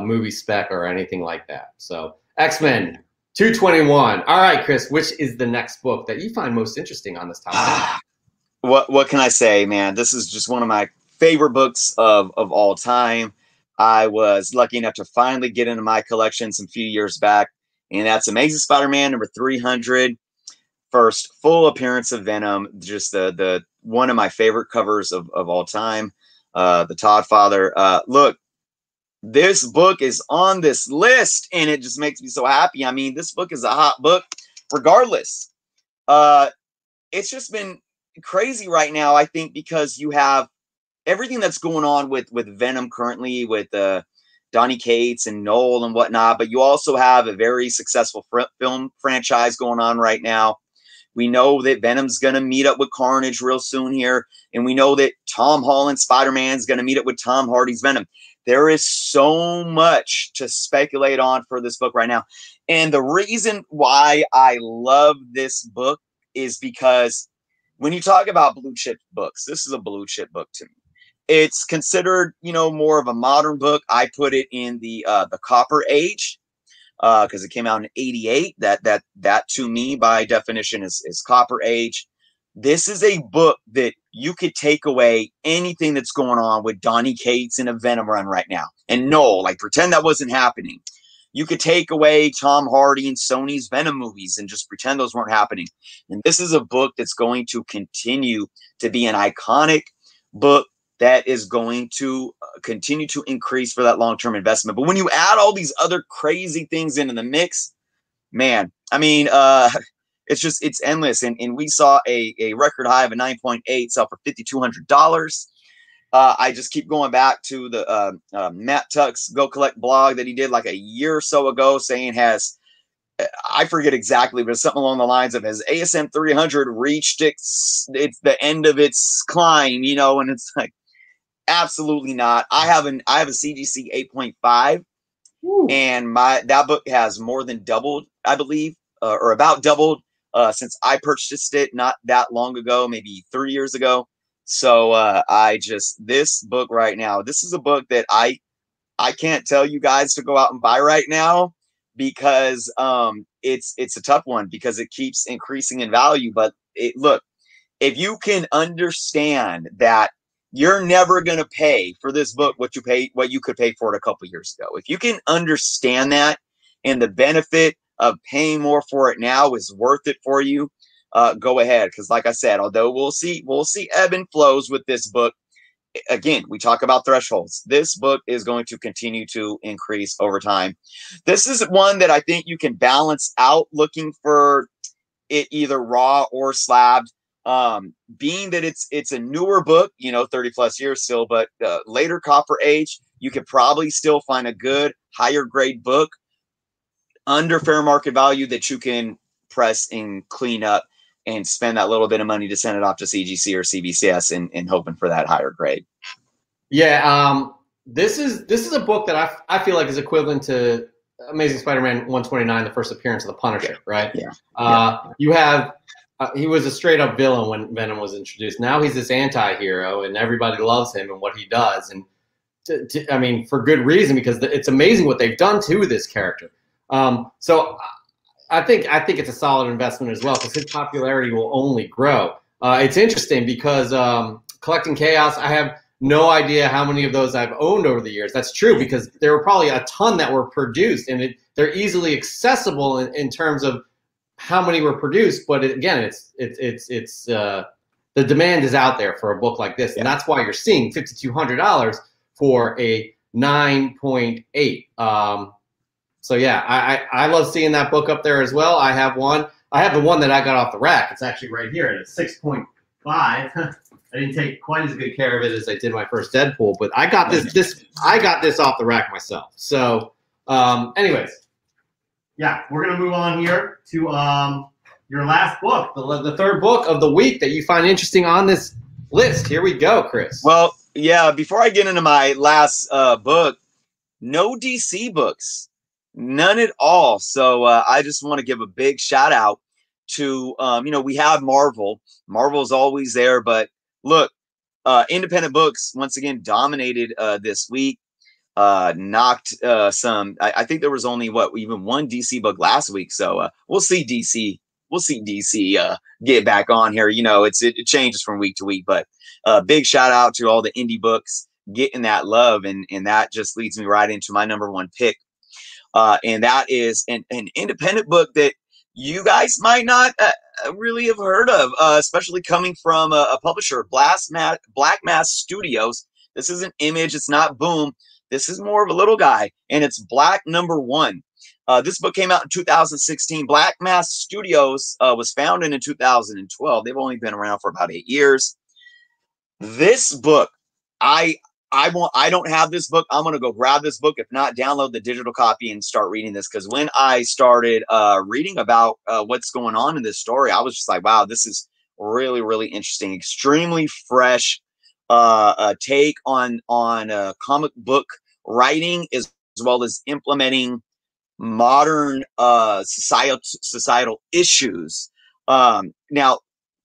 movie spec or anything like that. So X-Men 221. All right, Chris, which is the next book that you find most interesting on this topic? What can I say, man? This is just one of my favorite books of all time. I was lucky enough to finally get into my collection some few years back, and that's Amazing Spider-Man number 300. First full appearance of Venom, just the one of my favorite covers of all time. The Todd Father. Look, this book is on this list, and it just makes me so happy. I mean, this book is a hot book, regardless. It's just been crazy right now, I think, because you have everything that's going on with Venom currently, with Donny Cates and Noel and whatnot, but you also have a very successful film franchise going on right now. We know that Venom's going to meet up with Carnage real soon here, and we know that Tom Holland's Spider-Man's going to meet up with Tom Hardy's Venom. There is so much to speculate on for this book right now. And the reason why I love this book is because when you talk about blue chip books, this is a blue chip book to me. It's considered, you know, more of a modern book. I put it in the Copper Age because it came out in '88. That to me, by definition, is Copper Age. This is a book that you could take away anything that's going on with Donny Cates in a Venom run right now, and no, like pretend that wasn't happening. You could take away Tom Hardy and Sony's Venom movies and just pretend those weren't happening. And this is a book that's going to continue to be an iconic book that is going to continue to increase for that long-term investment. But when you add all these other crazy things into the mix, man, I mean, it's endless. And we saw a record high of a 9.8 sell for $5,200. I just keep going back to the Matt Tuck's Go Collect blog that he did like a year or so ago, saying I forget exactly, but something along the lines of, has ASM 300 reached it's the end of its climb, you know? And it's like, absolutely not. I have a CGC 8.5, and that book has more than doubled, I believe, or about doubled since I purchased it not that long ago, maybe 3 years ago. So this book right now, this is a book that I can't tell you guys to go out and buy right now, because it's a tough one, because it keeps increasing in value. But look, if you can understand that you're never going to pay for this book what you could pay for it a couple years ago. If you can understand that, and the benefit of paying more for it now is worth it for you, go ahead. Because like I said, although we'll see ebb and flows with this book, again, we talk about thresholds. This book is going to continue to increase over time. This is one that I think you can balance out looking for it either raw or slabbed. Being that it's a newer book, 30 plus years still, but later copper age, you could probably still find a good higher grade book under fair market value that you can press and clean up and spend that little bit of money to send it off to CGC or CBCS and hoping for that higher grade. Yeah, this is a book that I feel like is equivalent to Amazing Spider-Man 129, the first appearance of the Punisher, right? Yeah. You have he was a straight up villain when Venom was introduced. Now he's this anti-hero, and everybody loves him and what he does, and I mean, for good reason, because it's amazing what they've done to this character. So I think it's a solid investment as well, because his popularity will only grow. It's interesting because Collecting Chaos, I have no idea how many of those I've owned over the years. That's true, because there were probably a ton that were produced, and they're easily accessible in terms of how many were produced. But again, it's the demand is out there for a book like this, and that's why you're seeing $5,200 for a 9.8. So yeah, I love seeing that book up there as well. I have one. I have the one that I got off the rack. It's actually right here, and it's 6.5. I didn't take quite as good care of it as I did my first Deadpool, but I got this. I got this off the rack myself. So, anyways, yeah, we're gonna move on here to your last book, the third book of the week that you find interesting on this list. Here we go, Chris. Well, yeah. Before I get into my last book, no DC books, none at all. So I just want to give a big shout out to we have Marvel. Marvel's always there, but look, independent books once again dominated this week. Knocked some. I think there was only even one DC book last week. So we'll see DC. We'll see DC get back on here. It changes from week to week, but big shout out to all the indie books getting that love, and that just leads me right into my number one pick, and that is an independent book that you guys might not really have heard of, especially coming from a publisher, Black Mass Studios. This isn't Image, it's not Boom. This is more of a little guy, and it's Black Number One. This book came out in 2016. Black Mass Studios was founded in 2012. They've only been around for about 8 years. This book, I don't have this book. I'm going to go grab this book. If not, download the digital copy and start reading this. Because when I started reading about what's going on in this story, I was just like, wow, this is really, really interesting. Extremely fresh take on comic book writing, as well as implementing modern societal issues. Now,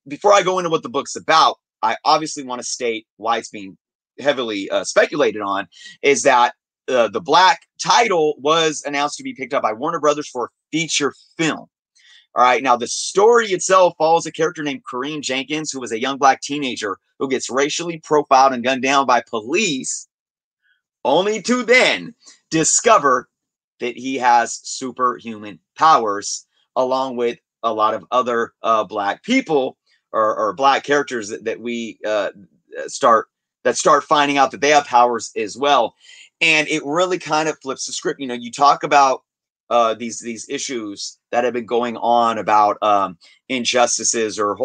before I go into what the book's about, I obviously want to state why it's being heavily speculated on, is that the Black title was announced to be picked up by Warner Brothers for a feature film. All right. Now, the story itself follows a character named Kareem Jenkins, who was a young Black teenager who gets racially profiled and gunned down by police, only to then discover that he has superhuman powers, along with a lot of other Black people or Black characters that we start finding out that they have powers as well. And it really kind of flips the script. You talk about these issues that have been going on about injustices, or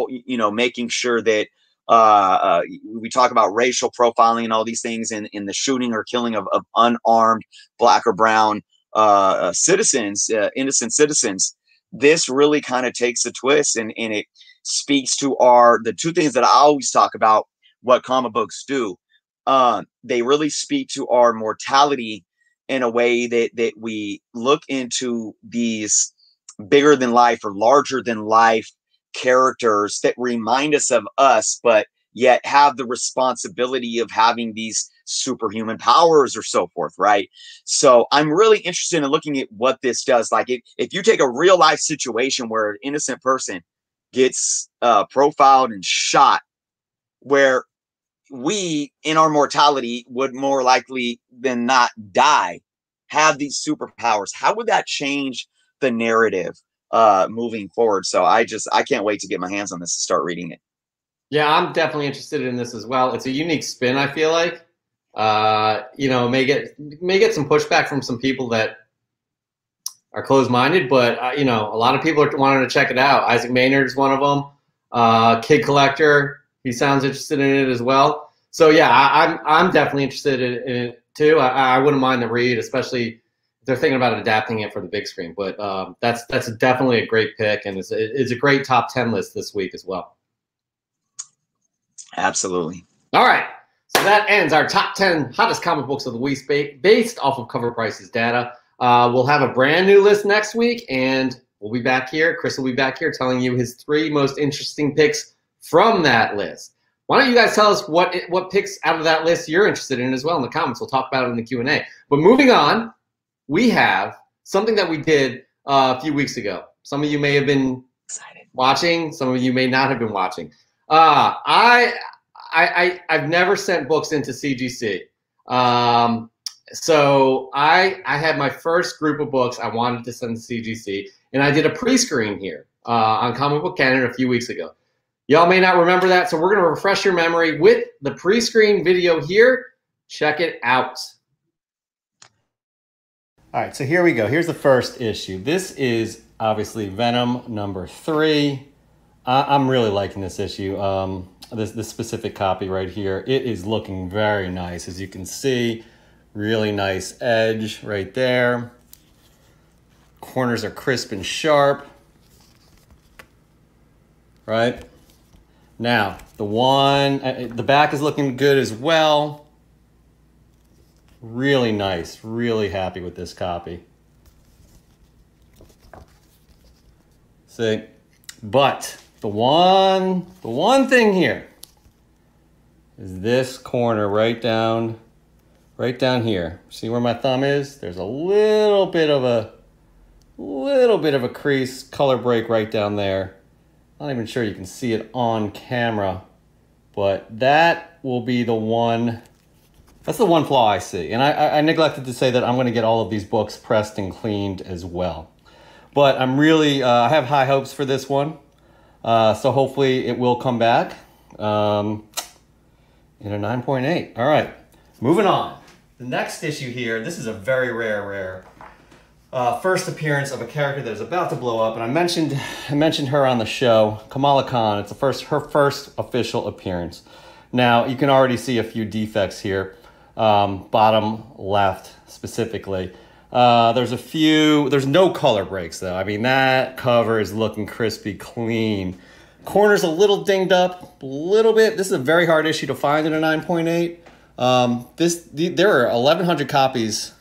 making sure that we talk about racial profiling and all these things in the shooting or killing of unarmed Black or brown citizens, innocent citizens. This really kind of takes a twist, and it speaks to the two things that I always talk about what comic books do. They really speak to our mortality in a way that we look into these bigger than life or larger than life characters that remind us of us, but yet have the responsibility of having these superhuman powers or so forth, right? So I'm really interested in looking at what this does. Like if you take a real life situation where an innocent person gets profiled and shot, where we, in our mortality, would more likely than not die, have these superpowers. How would that change the narrative moving forward? So I can't wait to get my hands on this and start reading it. Yeah, I'm definitely interested in this as well. It's a unique spin, I feel like. You know, may get some pushback from some people that are closed-minded, but you know, a lot of people are wanting to check it out. Isaac Maynard is one of them. Kid Collector, he sounds interested in it as well. So yeah, I'm definitely interested in it too. I wouldn't mind the read, especially if they're thinking about adapting it for the big screen. But that's definitely a great pick, and it's a great top 10 list this week as well. Absolutely. All right. So that ends our top 10 hottest comic books of the week based off of Cover Prices data. We'll have a brand new list next week, and we'll be back here. Chris will be back here telling you his 3 most interesting picks from that list. Why don't you guys tell us what picks out of that list you're interested in as well in the comments. We'll talk about it in the Q&A. But moving on, we have something that we did a few weeks ago. Some of you may have been watching. Some of you may not have been watching. I've never sent books into CGC. So I had my first group of books I wanted to send to CGC, and I did a pre-screen here on Comic Book Canada a few weeks ago. Y'all may not remember that, so we're going to refresh your memory with the pre-screen video here. Check it out. All right, so here we go. Here's the first issue. This is obviously Venom number 3. I'm really liking this issue. This specific copy right here. It is looking very nice, as you can see. Really nice edge right there. Corners are crisp and sharp. Right? Now, the back is looking good as well. Really nice. Really happy with this copy. See? But the one thing here is this corner right down here. See where my thumb is? There's a little bit of a crease, color break right down there. Not even sure you can see it on camera, but that will be the one. That's the one flaw I see. And I neglected to say that I'm going to get all of these books pressed and cleaned as well. But I'm really, I have high hopes for this one. So hopefully it will come back in a 9.8. All right, moving on. The next issue here, this is a very rare first appearance of a character that is about to blow up. And I mentioned her on the show, Kamala Khan. It's her first official appearance. Now, you can already see a few defects here, bottom left specifically. There's no color breaks though. I mean, that cover is looking crispy clean. Corner's a little dinged up, a little bit. This is a very hard issue to find in a 9.8. There are 1,100 copies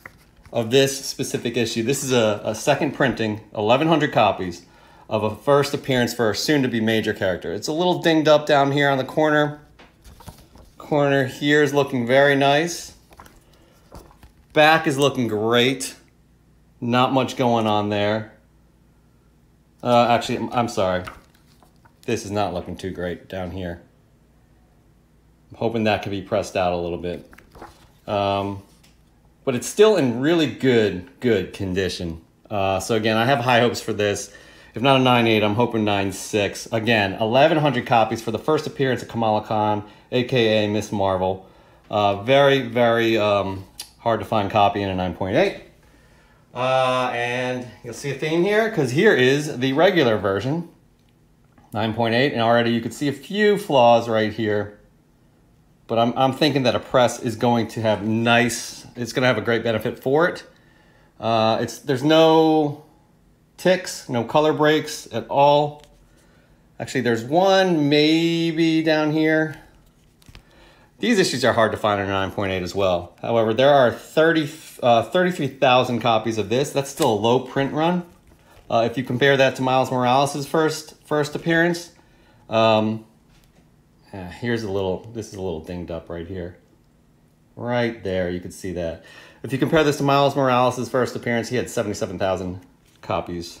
of this specific issue. This is a second printing, 1,100 copies of a first appearance for a soon-to-be major character. It's a little dinged up down here on the corner. Corner here is looking very nice. Back is looking great. Not much going on there. Actually, I'm sorry. This is not looking too great down here. I'm hoping that could be pressed out a little bit. But it's still in really good condition. So again, I have high hopes for this. If not a 9.8, I'm hoping 9.6. Again, 1,100 copies for the first appearance of Kamala Khan, aka Miss Marvel. Very hard to find copy in a 9.8. And you'll see a theme here, because here is the regular version, 9.8, and already you can see a few flaws right here. But I'm thinking that a press is going to have it's going to have a great benefit for it. There's no ticks, no color breaks at all. Actually, there's one maybe down here. These issues are hard to find in a 9.8 as well. However, there are 33,000 copies of this. That's still a low print run. If you compare that to Miles Morales' first appearance, this is a little dinged up right here. Right there, you can see that. If you compare this to Miles Morales' first appearance, he had 77,000 copies,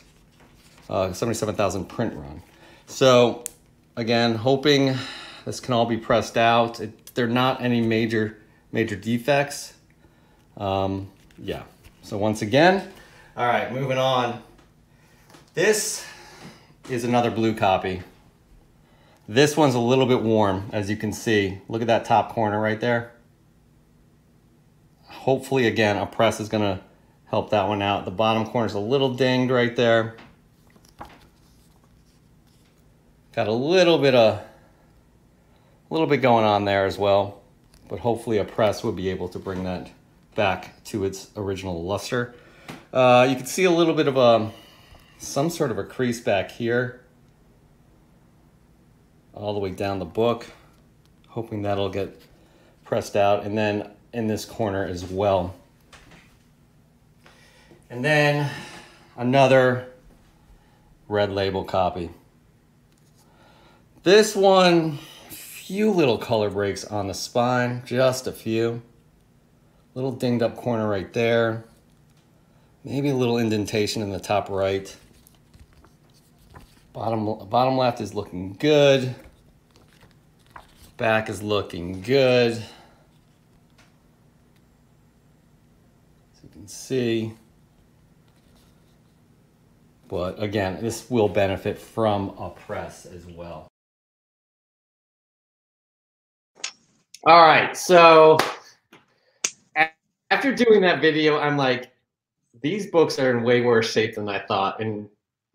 77,000 print run. So, again, hoping this can all be pressed out. they're not any major defects. Yeah. So once again, all right, moving on. This is another blue copy. This one's a little bit warm, as you can see. Look at that top corner right there. Hopefully, again, a press is gonna help that one out. The bottom corner's a little dinged right there. Got a little bit going on there as well, but hopefully a press would be able to bring that back to its original luster. You can see a little bit of some sort of a crease back here, all the way down the book, hoping that'll get pressed out, and then in this corner as well. And then another red label copy. This one, few little color breaks on the spine, just a few. Little dinged up corner right there. Maybe a little indentation in the top right. Bottom left is looking good. Back is looking good. As you can see. But again, this will benefit from a press as well. All right, so after doing that video, I'm like, these books are in way worse shape than I thought, and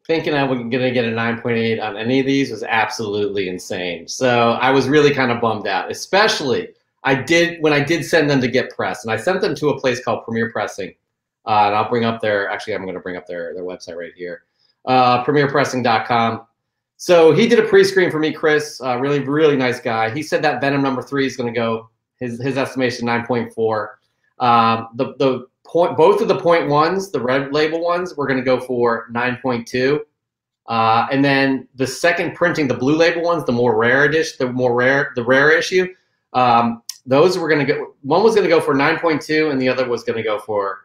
thinking I was gonna get a 9.8 on any of these was absolutely insane. So I was really kind of bummed out, especially when I did send them to get pressed, and I sent them to a place called Premier Pressing, and I'll bring up I'm gonna bring up their website right here, premierpressing.com. So he did a pre-screen for me, Chris. Really, really nice guy. He said that Venom number 3 is going to go, his estimation 9.4. Both of the .1s, the red label ones, we're going to go for 9.2. And then the second printing, the blue label ones, the rare issue, those were going to go. One was going to go for 9.2, and the other was going to go for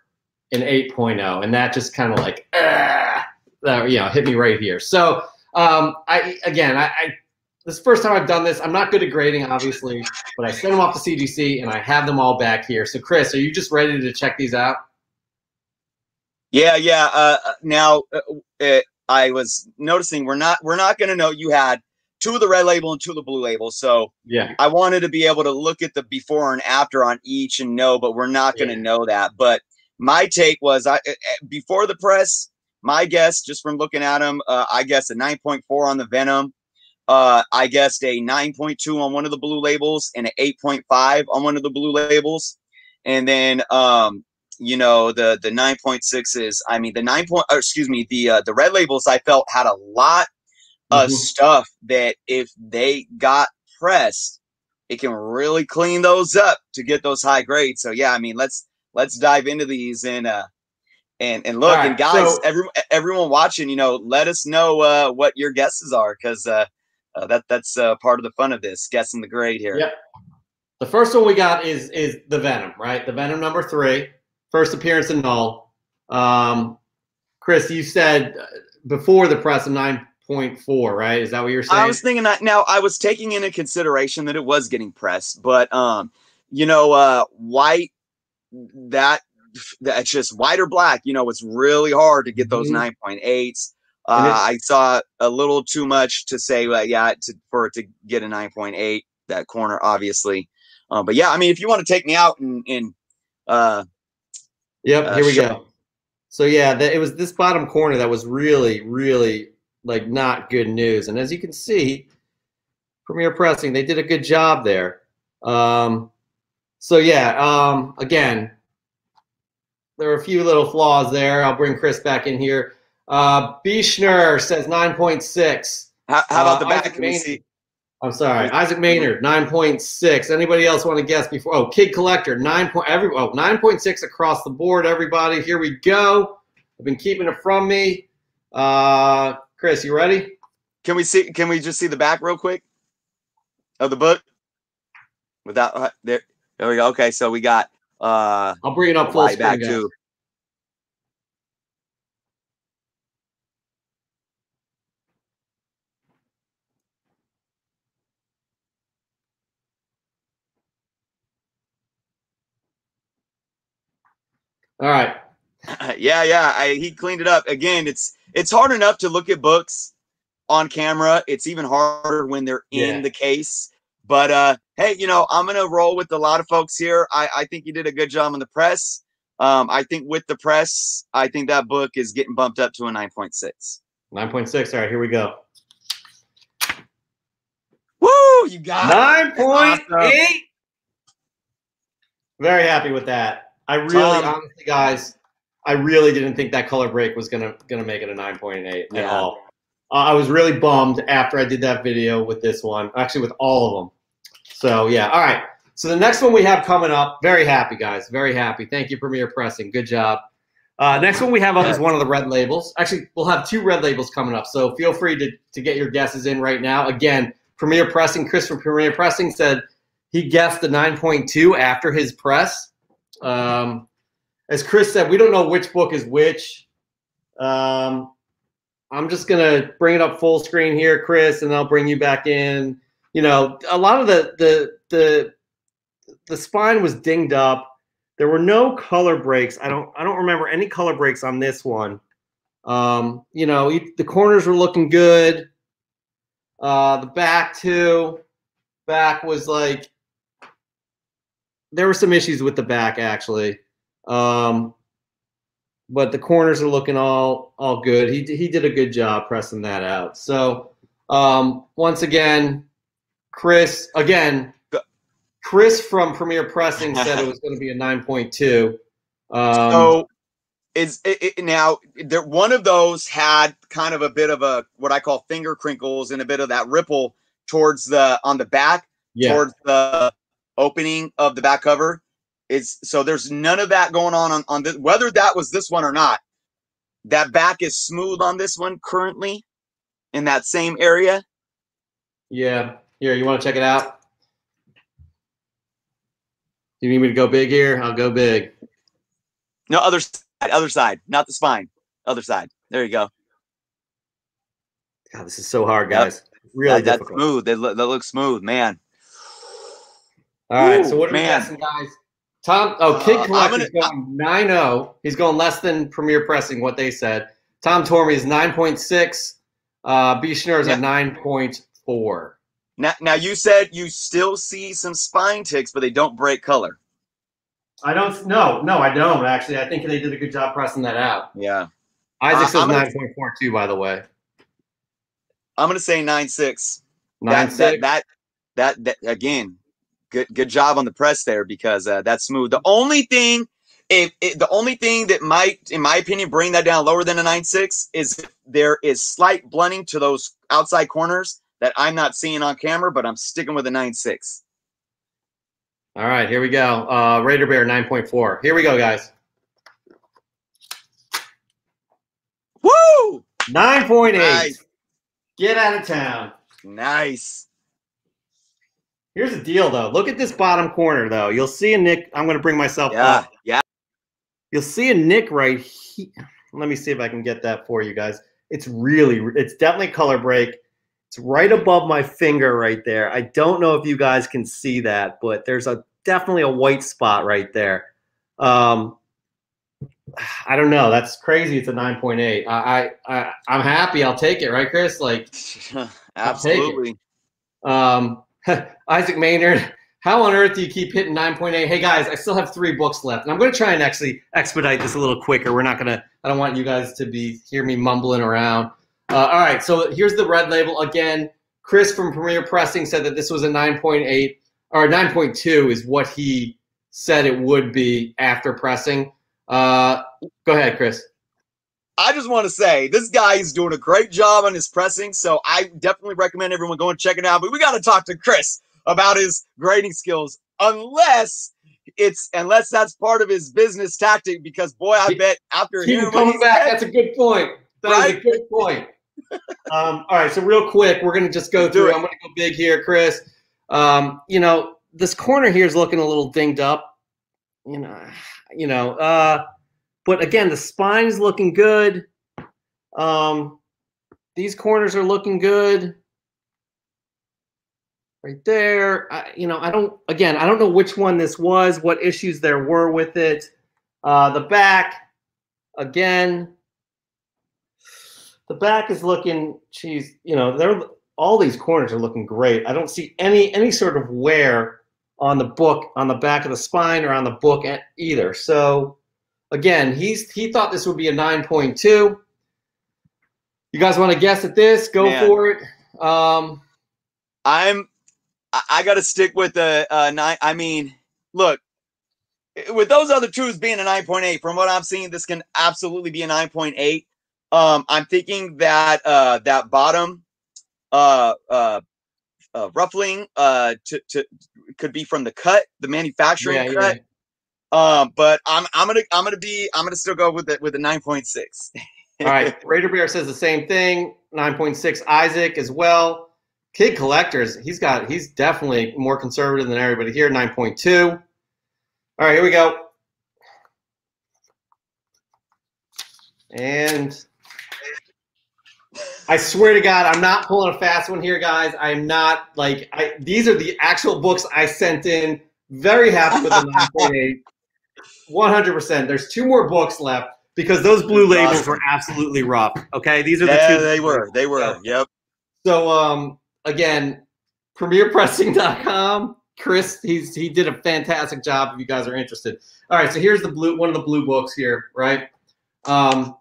an 8.0. And that just kind of like, hit me right here. So. This is the first time I've done this. I'm not good at grading, obviously, but I sent them off to CGC and I have them all back here. So, Chris, are you just ready to check these out? Yeah. Now, I was noticing we're not going to know you had 2 of the red label and 2 of the blue label. So, yeah, I wanted to be able to look at the before and after on each and know, but we're not going to know that. But my take was, before the press. My guess, just from looking at them, I guess a 9.4 on the Venom. I guessed a 9.2 on one of the blue labels and an 8.5 on one of the blue labels. And then, the 9.6 is, I mean, the red labels I felt had a lot of stuff that if they got pressed, it can really clean those up to get those high grades. So yeah, I mean, let's dive into these and look, right, and guys, so, everyone watching, let us know what your guesses are, because that's part of the fun of this, guessing the grade here. Yep. The first one we got is the Venom, right? The Venom number 3, first appearance in Null. Chris, you said before the press a 9.4, right? Is that what you're saying? I was thinking that. Now, I was taking into consideration that it was getting pressed, but white, that's just white or black. It's really hard to get those 9.8s. I saw a little too much to say, for it to get a 9.8, that corner, obviously. But yeah, I mean, if you want to take me out and here we go. So yeah, it was this bottom corner that was really, really like not good news. And as you can see, Premier Pressing, they did a good job there. Again, there are a few little flaws there. I'll bring Chris back in here. Bishner says 9.6. How about the back? Can we see? I'm sorry, Isaac Maynard, 9.6. Anybody else want to guess before? Oh, Kid Collector, 9.6 across the board. Everybody, here we go. I've been keeping it from me. Chris, you ready? Can we just see the back real quick of the book? Without there we go. Okay, so we got. I'll bring it up full screen back too. All right. Yeah. He cleaned it up. Again, it's hard enough to look at books on camera. It's even harder when they're in the case. But hey, I'm gonna roll with a lot of folks here. I think you did a good job on the press. I think with the press, I think that book is getting bumped up to a 9.6. 9.6. All right, here we go. Woo! You got 9.8. Awesome. Very happy with that. I really, honestly, guys, I really didn't think that color break was gonna make it a 9.8 at all. I was really bummed after I did that video with this one, actually with all of them. So yeah, all right. So the next one we have coming up, very happy, guys, very happy. Thank you, Premier Pressing, good job. Next one we have up is one of the red labels. Actually, we'll have 2 red labels coming up, so feel free to get your guesses in right now. Again, Premier Pressing, Chris from Premier Pressing said he guessed the 9.2 after his press. As Chris said, we don't know which book is which. I'm just gonna bring it up full screen here, Chris, and I'll bring you back in. A lot of the spine was dinged up. There were no color breaks. I don't remember any color breaks on this one. The corners were looking good. The back too. Back was like, there were some issues with the back actually. But the corners are looking all good. He did a good job pressing that out. So once again, Chris from Premier Pressing said it was going to be a 9.2. So is it now one of those had kind of a bit of a what I call finger crinkles and a bit of that ripple towards on the back, towards the opening of the back cover. So there's none of that going on this, whether that was this one or not. That back is smooth on this one currently in that same area. Yeah. Here, you want to check it out? You need me to go big here? I'll go big. No, other side, not the spine. Other side. There you go. God, this is so hard, guys. Yep. Really difficult. That's smooth. That looks smooth, man. All right, so what are we guessing, guys? Tom, Kid Collect is going 9.0. He's going less than Premier Pressing, what they said. Tom Tormey is 9.6. B. Schnur is at 9.4. Now, you said you still see some spine ticks, but they don't break color. I don't. No, I don't, actually. I think they did a good job pressing that out. Yeah. Isaac says 9.42, by the way. I'm going to say 9.6. 9.6. That again, good job on the press there because that's smooth. The only thing that might, in my opinion, bring that down lower than a 9.6 is if there is slight blunting to those outside corners that I'm not seeing on camera, but I'm sticking with a 9.6. All right, here we go. Raider Bear 9.4. Here we go, guys. Woo! 9.8. Nice. Get out of town. Nice. Here's the deal, though. Look at this bottom corner, though. You'll see a nick. I'm going to bring myself up. Yeah. You'll see a nick right here. Let me see if I can get that for you guys. It's definitely color break. It's right above my finger right there. I don't know if you guys can see that, but there's definitely a white spot right there. I don't know. That's crazy. It's a 9.8. I'm happy. I'll take it, right, Chris? Like, absolutely. Isaac Maynard, how on earth do you keep hitting 9.8? Hey guys, I still have 3 books left, and I'm going to try and actually expedite this a little quicker. I don't want you guys to hear me mumbling around. All right, so here's the red label again. Chris from Premier Pressing said that this was a 9.8 or 9.2 is what he said it would be after pressing. Go ahead, Chris. I just want to say this guy is doing a great job on his pressing, so I definitely recommend everyone go and check it out. But we got to talk to Chris about his grading skills, unless that's part of his business tactic. Because boy, I bet after hearing coming back, that's a good point. That is a good point. All right, so real quick, we're gonna just go through. I'm gonna go big here, Chris. This corner here is looking a little dinged up. But again, the spine is looking good. These corners are looking good. Right there. I don't know which one this was, what issues there were with it. The back, again, the back is looking, geez, you know, all these corners are looking great. I don't see any sort of wear on the book, on the back of the spine, or on the book either. So, again, he thought this would be a 9.2. You guys want to guess at this? Go for it. I got to stick with the 9. I mean, look, with those other twos being a 9.8, from what I'm seeing, this can absolutely be a 9.8. I'm thinking that that bottom ruffling could be from the cut, the manufacturing cut. Yeah. But I'm gonna still go with the 9.6. All right, Raider Bear says the same thing. 9.6. Isaac as well. Kid Collectors, he's definitely more conservative than everybody here. 9.2. All right, here we go. And I swear to God, I'm not pulling a fast one here, guys. I'm not these are the actual books I sent in. Very happy with the 9.8. 100%. There's 2 more books left because those blue labels were absolutely rough. Okay, these are the 2. They were. Yep. So again, premierpressing.com. Chris, he did a fantastic job if you guys are interested. All right, so here's one of the blue books here, right? I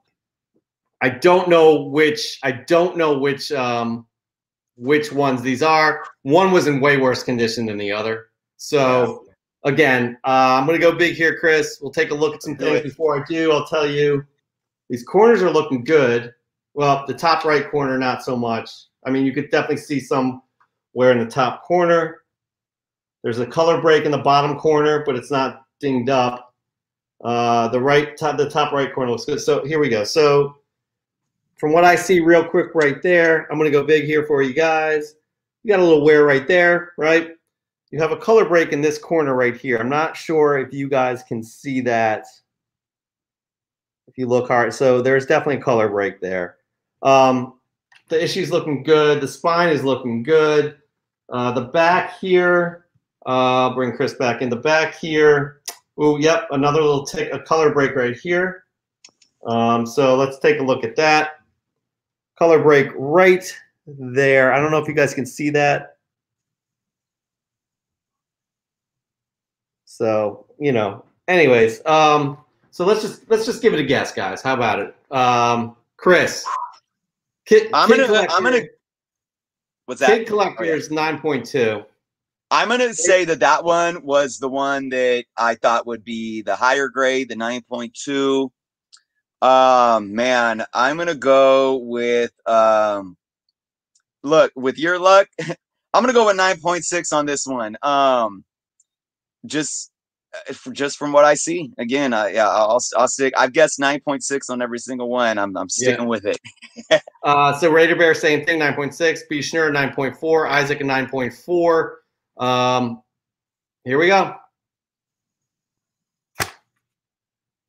don't know which ones these are. One was in way worse condition than the other. So again, I'm going to go big here, Chris. We'll take a look at some things before I do. I'll tell you, these corners are looking good. Well, the top right corner, not so much. I mean, you could definitely see some wear in the top corner. There's a color break in the bottom corner, but it's not dinged up. The top right corner looks good. So here we go. So from what I see real quick right there, I'm going to go big here for you guys. You got a little wear right there, right? You have a color break in this corner right here. I'm not sure if you guys can see that if you look hard. So there's definitely a color break there. The issue's looking good. The spine is looking good. The back here, bring Chris back in. The back here, oh, yep, another little a color break right here. So let's take a look at that. Color break right there. I don't know if you guys can see that. So, you know, anyways, so let's just give it a guess, guys. How about it? Chris. I'm gonna what's that? Kid Collectors 9.2. I'm gonna say that one was the one that I thought would be the higher grade, the 9.2. Man, I'm gonna go with look, with your luck, I'm gonna go with 9.6 on this one. Just from what I see, again, I'll stick. I've guessed 9.6 on every single one. I'm sticking with it. So Raider Bear, same thing, 9.6. B. Schnur, 9.4. Isaac, a 9.4. Here we go.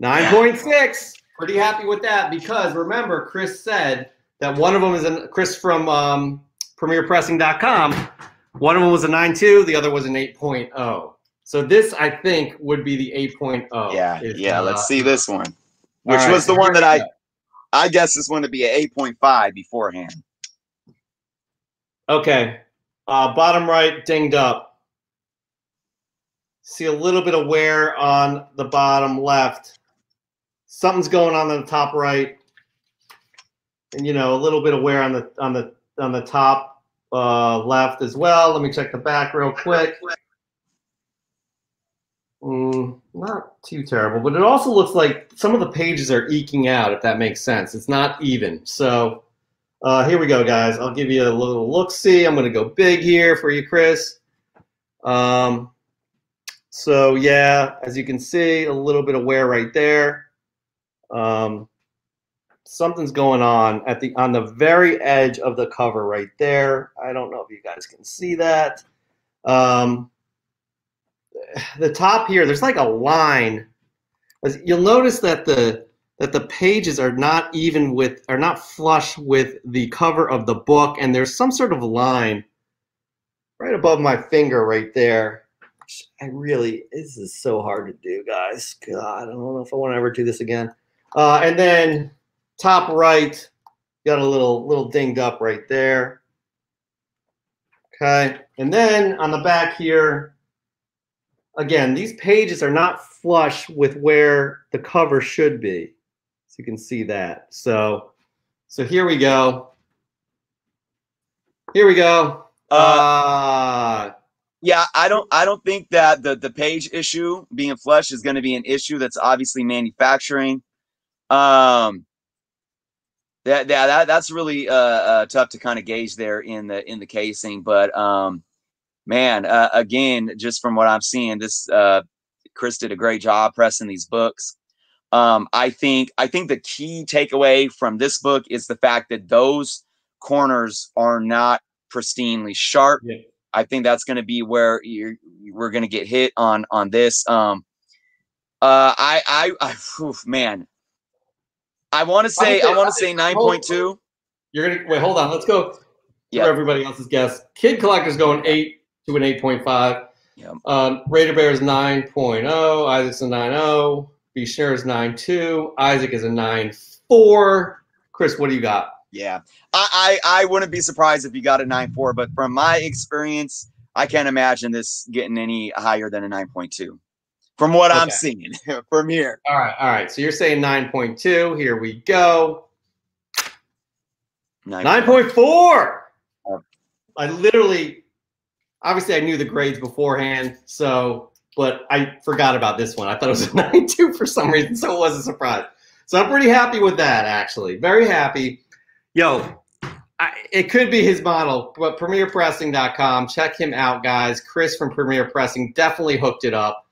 9.6. Pretty happy with that because remember, Chris said that one of them is Chris from premierpressing.com. One of them was a 9.2. The other was an 8.0. So this, I think, would be the 8.0. Yeah. Let's see this one, which was the one that I guess this one to be an 8.5 beforehand. Okay. Bottom right, dinged up. See a little bit of wear on the bottom left. Something's going on the top right, and a little bit of wear on the top left as well. Let me check the back real quick. Not too terrible, but it also looks like some of the pages are eking out, if that makes sense. It's not even. So here we go, guys. I'll give you a little look-see. I'm going to go big here for you, Chris. So, yeah, as you can see, a little bit of wear right there. Something's going on on the very edge of the cover right there. I don't know if you guys can see that. The top here, there's like a line. You'll notice that the pages are not flush with the cover of the book, and there's some sort of line right above my finger right there. This is so hard to do, guys. God, I don't know if I want to ever do this again. And then top right, got a little dinged up right there. Okay, and then on the back here, again, these pages are not flush with where the cover should be. So you can see that. So here we go. Here we go. Yeah, I don't think that the page issue being flush is going to be an issue. That's obviously manufacturing. That's really tough to kind of gauge there in the casing. But man, again, just from what I'm seeing, this Chris did a great job pressing these books. I think the key takeaway from this book is the fact that those corners are not pristinely sharp. Yeah. I think that's going to be where we're going to get hit on this. Man, I want to say 9.2. You're gonna wait. Hold on. Let's go through everybody else's guess. Kid Collector's going 8 to an 8.5. Yep. Raider Bear is 9.0. Isaac's a 9.0. B. Schnur is 9.2. Isaac is a 9.4. Chris, what do you got? Yeah, I wouldn't be surprised if you got a 9.4, but from my experience, I can't imagine this getting any higher than a 9.2. From what I'm seeing from here. All right. So you're saying 9.2. Here we go. 9.4. Obviously I knew the grades beforehand, but I forgot about this one. I thought it was a 9.2 for some reason, so it was a surprise. So I'm pretty happy with that, actually. Very happy. Yo, it could be his model, but PremierPressing.com. Check him out, guys. Chris from Premier Pressing definitely hooked it up.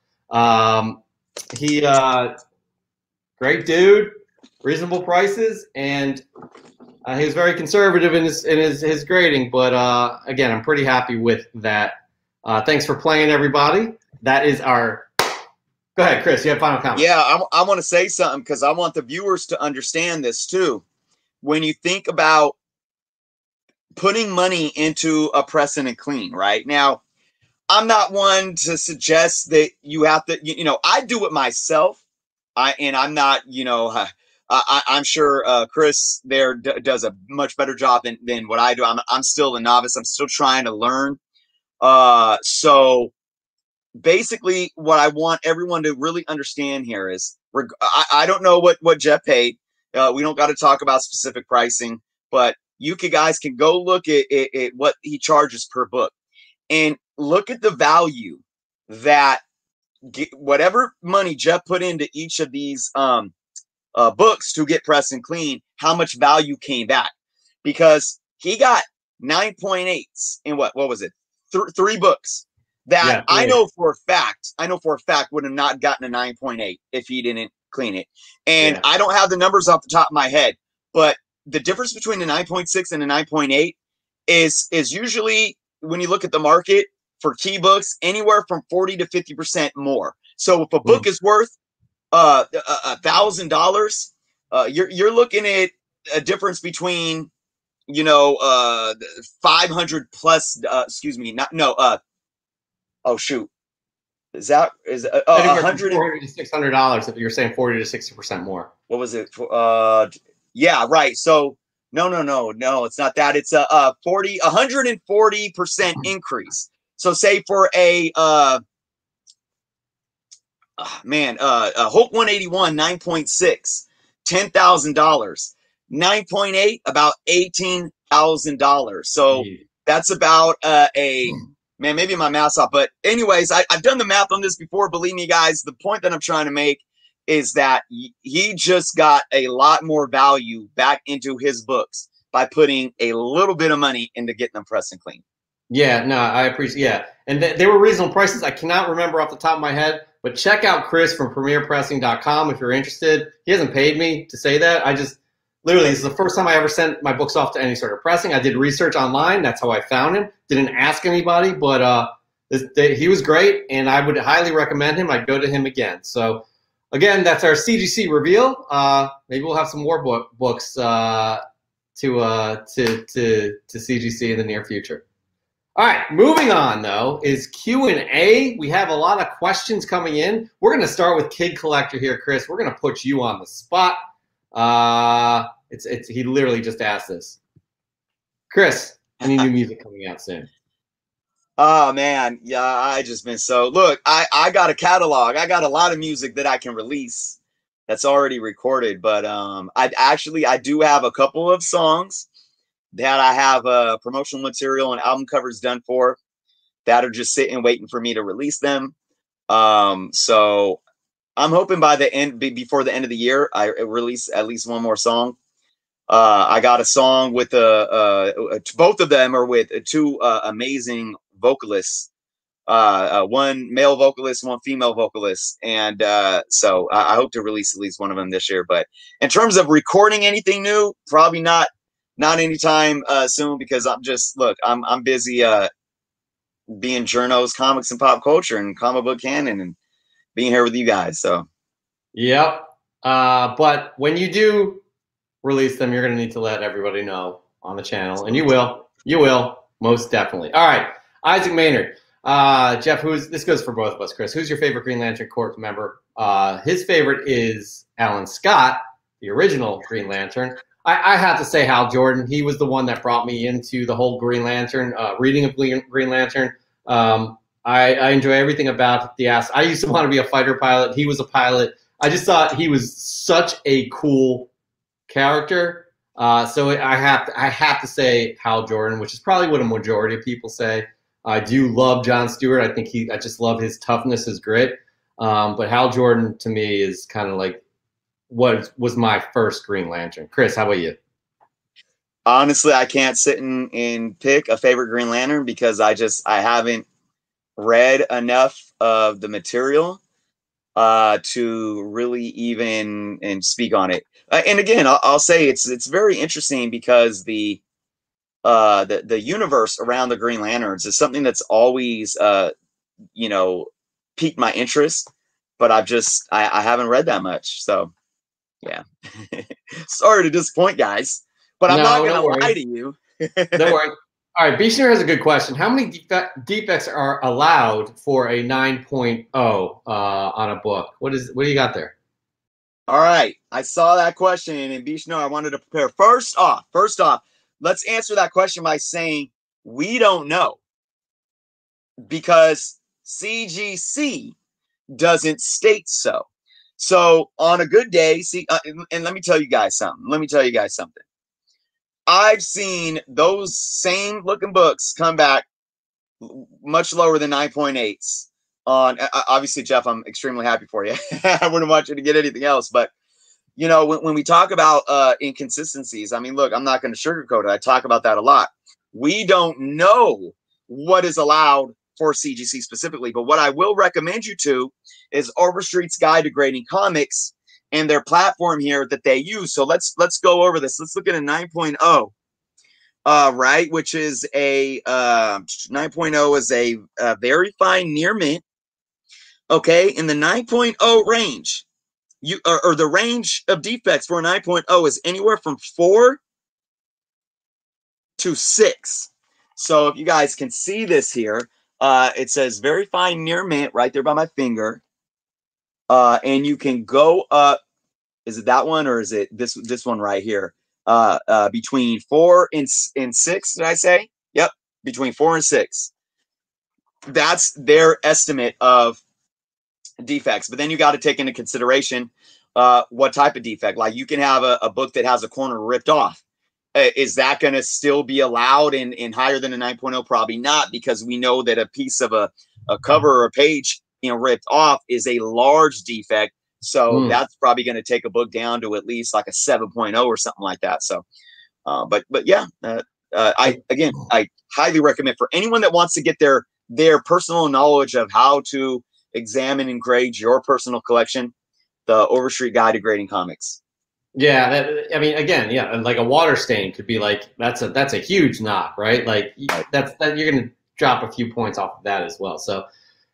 He great dude, reasonable prices, and he was very conservative in his grading. But again, I'm pretty happy with that. Thanks for playing, everybody. That is our. Go ahead, Chris. You have final comments. Yeah, I want to say something because I want the viewers to understand this too. When you think about putting money into a press and clean, right? Now, I'm not one to suggest that you have to, I do it myself. I'm not, I'm sure Chris there does a much better job than what I do. I'm still a novice. I'm still trying to learn. So basically what I want everyone to really understand here is, I don't know what Jeff paid. We don't got to talk about specific pricing, but you guys can go look at what he charges per book and look at the value that whatever money Jeff put into each of these books to get press and clean, how much value came back, because he got 9.8s in what was it? Three books that I know for a fact would have not gotten a 9.8 if he didn't clean it. And I don't have the numbers off the top of my head, but the difference between a 9.6 and a 9.8 is usually, when you look at the market for key books, anywhere from 40 to 50% more. So if a book is worth $1,000, you're looking at a difference between 500 plus. Oh shoot. Is $100 to $600 if you're saying 40 to 60% more? What was it? Yeah, right. So no, it's not that. It's a 140% increase. So say for a Hulk 181, 9.6, $10,000, 9.8, about $18,000. So that's about man, maybe my math's off, but anyways, I've done the math on this before. Believe me, guys, the point that I'm trying to make is that he just got a lot more value back into his books by putting a little bit of money into getting them pressed and clean. Yeah, no, I appreciate. Yeah, and they were reasonable prices. I cannot remember off the top of my head, but check out Chris from PremierPressing.com if you're interested. He hasn't paid me to say that. I just literally, this is the first time I ever sent my books off to any sort of pressing. I did research online. That's how I found him. Didn't ask anybody, but he was great, and I would highly recommend him. I'd go to him again. So, again, that's our CGC reveal. Maybe we'll have some more books to CGC in the near future. All right, moving on though is Q&A. We have a lot of questions coming in. We're going to start with Kid Collector here, Chris. We're going to put you on the spot. He literally just asked this. Chris, any new music coming out soon? Oh man, yeah, I just been look, I got a catalog. I got a lot of music that I can release that's already recorded, but I do have a couple of songs that I have promotional material and album covers done for that are just sitting waiting for me to release them. So I'm hoping by the end, before the end of the year, I release at least one more song. I got a song with both of them are with two amazing vocalists. One male vocalist, one female vocalist, and so I hope to release at least one of them this year. But in terms of recording anything new, probably not anytime soon, because I'm busy being journos, comics, and pop culture and comic book canon, and being here with you guys. So, yep. But when you do release them, you're going to need to let everybody know on the channel, and you will most definitely. All right, Isaac Maynard. Jeff, this goes for both of us, Chris. Who's your favorite Green Lantern Corps member? His favorite is Alan Scott, the original Green Lantern. I have to say Hal Jordan. He was the one that brought me into the whole Green Lantern, reading of Green Lantern. I enjoy everything about the ass. I used to want to be a fighter pilot. He was a pilot. I just thought he was such a cool character. So I have to say Hal Jordan, which is probably what a majority of people say. I do love John Stewart. I just love his toughness, his grit. But Hal Jordan to me is kind of like what was my first Green Lantern. Chris, how about you? Honestly, I can't sit and pick a favorite Green Lantern because I haven't read enough of the material to really even speak on it. And again, I'll say it's very interesting because the universe around the Green Lanterns is something that's always piqued my interest, but I haven't read that much. So yeah. Sorry to disappoint, guys, but I'm not gonna lie to you. Don't worry. All right, Bishner has a good question. How many defects are allowed for a 9.0 on a book? What do you got there? All right, I saw that question, and Bishner, I wanted to prepare. First off, let's answer that question by saying we don't know, because CGC doesn't state so. So on a good day, and let me tell you guys something. I've seen those same looking books come back much lower than 9.8s. Obviously, Jeff, I'm extremely happy for you. I wouldn't want you to get anything else, but when we talk about inconsistencies, I mean, look, I'm not going to sugarcoat it. I talk about that a lot. We don't know what is allowed for CGC specifically, but what I will recommend you to is Overstreet's Guide to Grading Comics and their platform here that they use. So let's go over this. Let's look at a 9.0, right, which is a 9.0 is a very fine near mint. Okay, in the 9.0 range, or the range of defects for a 9.0 is anywhere from 4 to 6. So if you guys can see this here, it says very fine near mint right there by my finger. And you can go up. Is it that one or is it this one right here? Between 4 and 6, did I say? Yep, between 4 and 6. That's their estimate of defects. But then you got to take into consideration what type of defect. Like you can have a book that has a corner ripped off. Is that going to still be allowed in higher than a 9.0? Probably not, because we know that a piece of a cover or a page ripped off is a large defect. So that's probably going to take a book down to at least like a 7.0 or something like that. So, but yeah, I highly recommend for anyone that wants to get their personal knowledge of how to examine and grade your personal collection, the Overstreet Guide to Grading Comics. Yeah, I mean, again, yeah, and like a water stain could be like that's a huge knock, right? Like that you're going to drop a few points off of that as well. So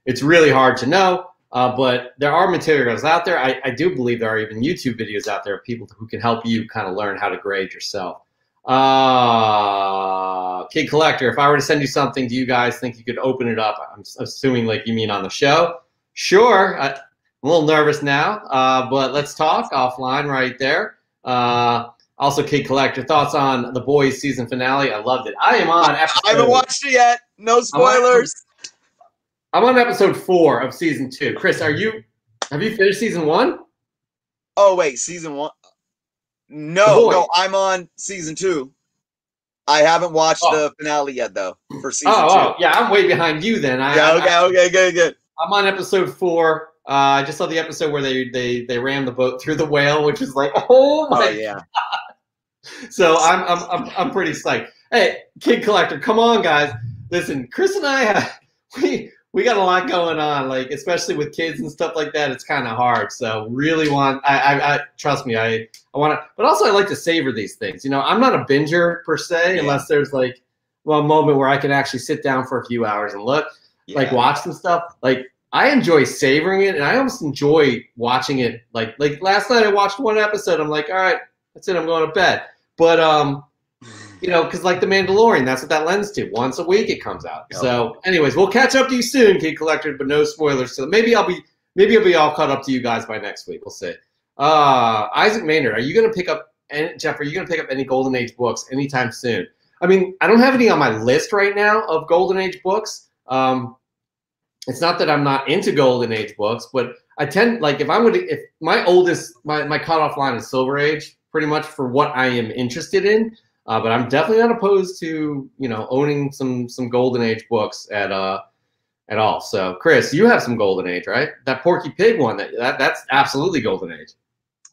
it's really hard to know. But there are materials out there. I do believe there are even YouTube videos out there of people who can help you kind of learn how to grade yourself. Kid Collector, if I were to send you something, do you guys think you could open it up? I'm assuming like you mean on the show. Sure. I'm a little nervous now, but let's talk offline right there. Also, Kid Collector, thoughts on The Boys season finale? I loved it. I am on episode. I haven't watched it yet. No spoilers. I'm on episode 4 of season 2. Chris, have you finished season 1? Oh wait, season 1. No, I'm on season 2. I haven't watched the finale yet though for season 2. Oh, yeah, I'm way behind you then. Okay, good. I'm on episode 4. I just saw the episode where they rammed the boat through the whale, which is like, oh my god. So I'm pretty psyched. Hey, Kid Collector, come on, guys. Listen, Chris and I we got a lot going on, like especially with kids and stuff like that. It's kind of hard. So really want I trust me. I want to, but also I like to savor these things. You know, I'm not a binger per se, unless there's like a moment where I can actually sit down for a few hours and look, like watch some stuff. Like I enjoy savoring it, and I almost enjoy watching it. Like last night I watched one episode. I'm like, all right, that's it. I'm going to bed. But you know, because like The Mandalorian, that's what that lends to. Once a week it comes out. Yep. So, anyways, we'll catch up to you soon, Kid Collector, but no spoilers. So maybe I'll be all caught up to you guys by next week. We'll see. Isaac Maynard, are you going to pick up? And Jeff, are you going to pick up any Golden Age books anytime soon? I mean, I don't have any on my list right now of Golden Age books. It's not that I'm not into Golden Age books, but I tend like if my cutoff line is Silver Age, pretty much for what I am interested in. But I'm definitely not opposed to, you know, owning some Golden Age books at all. So, Chris, you have some Golden Age, right? That Porky Pig one, that's absolutely Golden Age.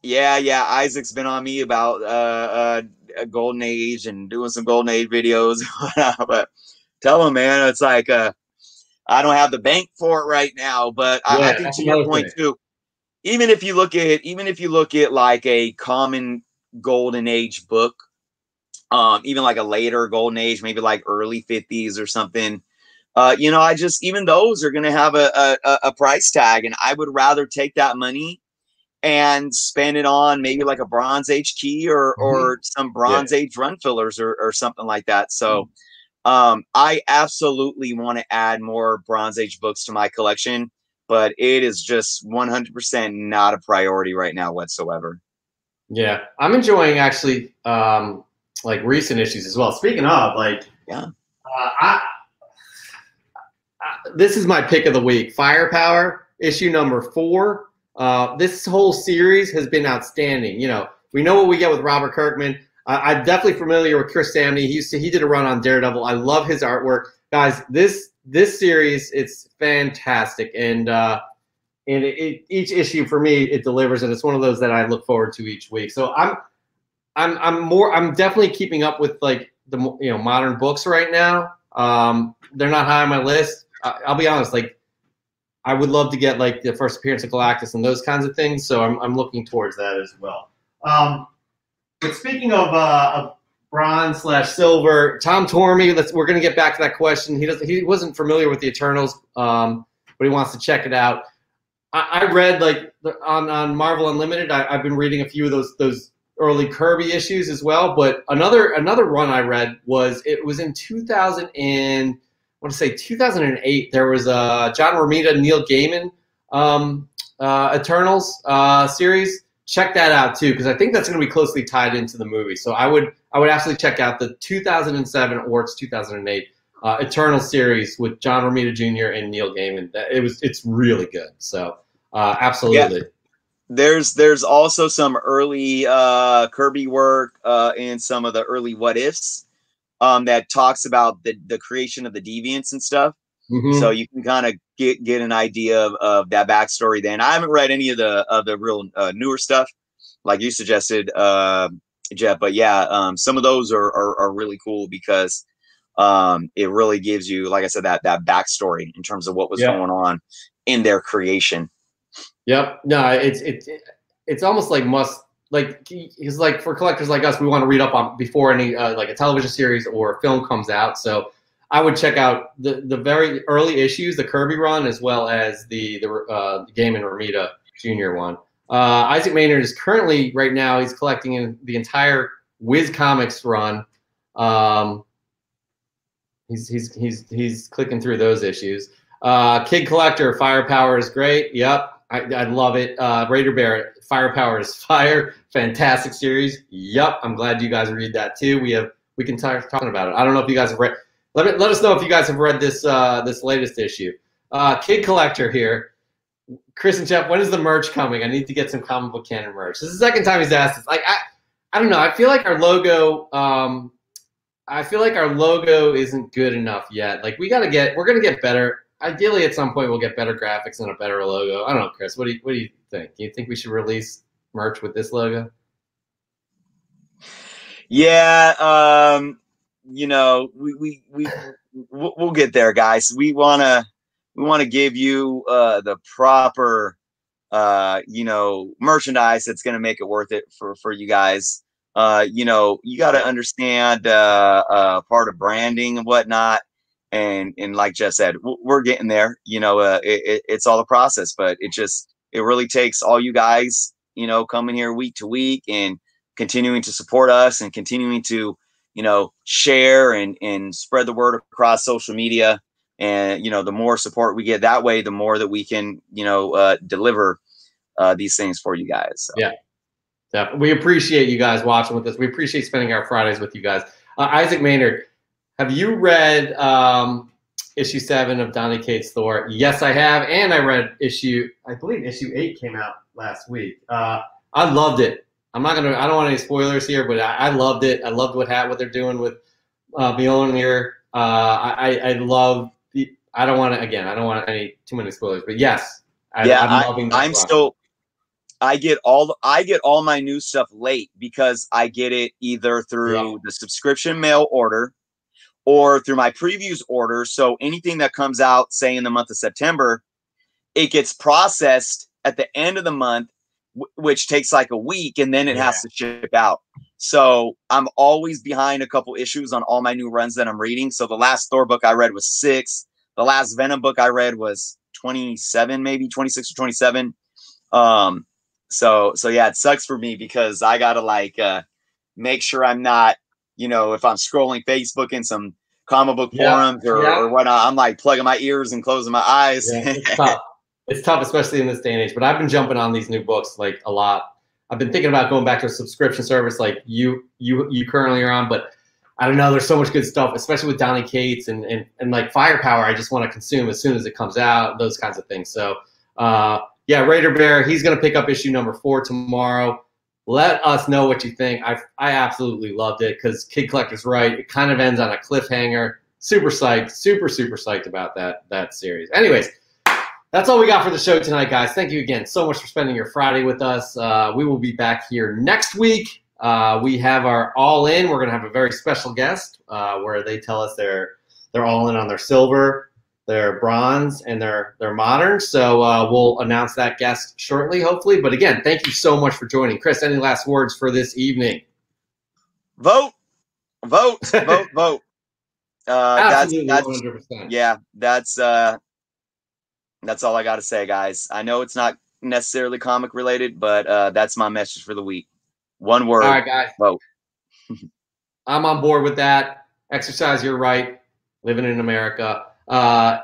Yeah. Isaac's been on me about a Golden Age and doing some Golden Age videos. But tell him, man, it's like I don't have the bank for it right now. But I think to your point too, even if you look at like a common Golden Age book. Even like a later Golden Age, maybe like early 50s or something. You know, even those are going to have a price tag, and I would rather take that money and spend it on maybe like a Bronze Age key or some Bronze Age run fillers or something like that. So I absolutely want to add more Bronze Age books to my collection, but it is just 100% not a priority right now whatsoever. Yeah, I'm enjoying actually like recent issues as well. Speaking of, like, this is my pick of the week. Firepower issue number 4. This whole series has been outstanding. You know, we know what we get with Robert Kirkman. I'm definitely familiar with Chris Samney. He did a run on Daredevil. I love his artwork, guys. This series, it's fantastic, and each issue for me it delivers, and it's one of those that I look forward to each week. So I'm definitely keeping up with like the modern books right now. They're not high on my list. I'll be honest, like I would love to get like the first appearance of Galactus and those kinds of things. So I'm looking towards that as well. But speaking of bronze/silver, Tom Tormey, we're going to get back to that question. He wasn't familiar with the Eternals, but he wants to check it out. I read like on Marvel Unlimited. I've been reading a few of those early Kirby issues as well. But another run I read was in 2008. There was a John Romita, Neil Gaiman Eternals series. Check that out too, because I think that's going to be closely tied into the movie. So I would absolutely check out the 2007 or it's 2008 Eternal series with John Romita Jr. and Neil Gaiman. It's really good. So absolutely. Yeah. There's also some early Kirby work in some of the early What Ifs that talks about the creation of the deviants and stuff. Mm-hmm. So you can kind of get an idea of that backstory. Then I haven't read any of the real newer stuff like you suggested, Jeff. But yeah, some of those are really cool because it really gives you, like I said, that backstory in terms of what was going on in their creation. Yep. No, it's almost like it's like for collectors like us, we want to read up on before any like a television series or film comes out. So I would check out the very early issues, the Kirby run, as well as the Gaiman Romita Jr. one. Isaac Maynard is currently right now he's collecting the entire Wiz Comics run. He's clicking through those issues. Kid Collector, Firepower is great. Yep, I love it. Raider Bear, Firepower is fire. Fantastic series. Yep, I'm glad you guys read that too. We can start talking about it. I don't know if you guys have read. Let us know if you guys have read this this latest issue. Kid Collector here. Chris and Jeff, when is the merch coming? I need to get some comic book canon merch. This is the second time he's asked this. Like I don't know. I feel like our logo. I feel like our logo isn't good enough yet. Like we're gonna get better. Ideally, at some point, we'll get better graphics and a better logo. I don't know, Chris. What do you think? Do you think we should release merch with this logo? Yeah, you know, we'll get there, guys. We wanna give you the proper you know, merchandise that's gonna make it worth it for you guys. You know, you got to understand part of branding and whatnot. And like Jeff said, we're getting there. You know, it's all a process, but it really takes all you guys, you know, coming here week to week and continuing to support us and continuing to, you know, share and spread the word across social media. And, you know, the more support we get that way, the more that we can, you know, deliver these things for you guys. So. Yeah. We appreciate you guys watching with us. We appreciate spending our Fridays with you guys. Isaac Maynard, have you read issue 7 of Donny Cates' Thor? Yes, I have, and I read I believe issue 8 came out last week. I loved it. I don't want any spoilers here, but I loved it. I loved what they're doing with Mjolnir. I love. I don't want any too many spoilers, but yes, I'm loving this. I get all my new stuff late because I get it either through the subscription mail order or through my previews order. So anything that comes out, say in the month of September, it gets processed at the end of the month, which takes like a week, and then it has to ship out. So I'm always behind a couple issues on all my new runs that I'm reading. So the last Thor book I read was 6. The last Venom book I read was 27, maybe 26 or 27. So yeah, it sucks for me because I gotta like make sure I'm not, you know, if I'm scrolling Facebook in some comic book forums or whatnot, I'm like plugging my ears and closing my eyes. Yeah, it's tough. It's tough, especially in this day and age. But I've been jumping on these new books like a lot. I've been thinking about going back to a subscription service like you currently are on, but I don't know. There's so much good stuff, especially with Donny Cates and like Firepower. I just want to consume as soon as it comes out. Those kinds of things. So. Yeah, Raider Bear, he's going to pick up issue number 4 tomorrow. Let us know what you think. I absolutely loved it because Kid Collector's right. It kind of ends on a cliffhanger. Super psyched, super psyched about that series. Anyways, that's all we got for the show tonight, guys. Thank you again so much for spending your Friday with us. We will be back here next week. We have our All In. We're going to have a very special guest where they tell us they're all in on their silver, their bronze, and their modern. So we'll announce that guest shortly, hopefully. But again, thank you so much for joining. Chris, any last words for this evening? Vote. Absolutely, That's 100%. Yeah, that's all I got to say, guys. I know it's not necessarily comic related, but that's my message for the week. One word. All right, guys. Vote. I'm on board with that. Exercise your right. Living in America.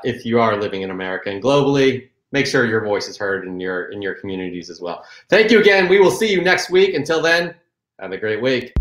If you are living in America and globally, make sure your voice is heard in your communities as well. Thank you again. We will see you next week. Until then, have a great week.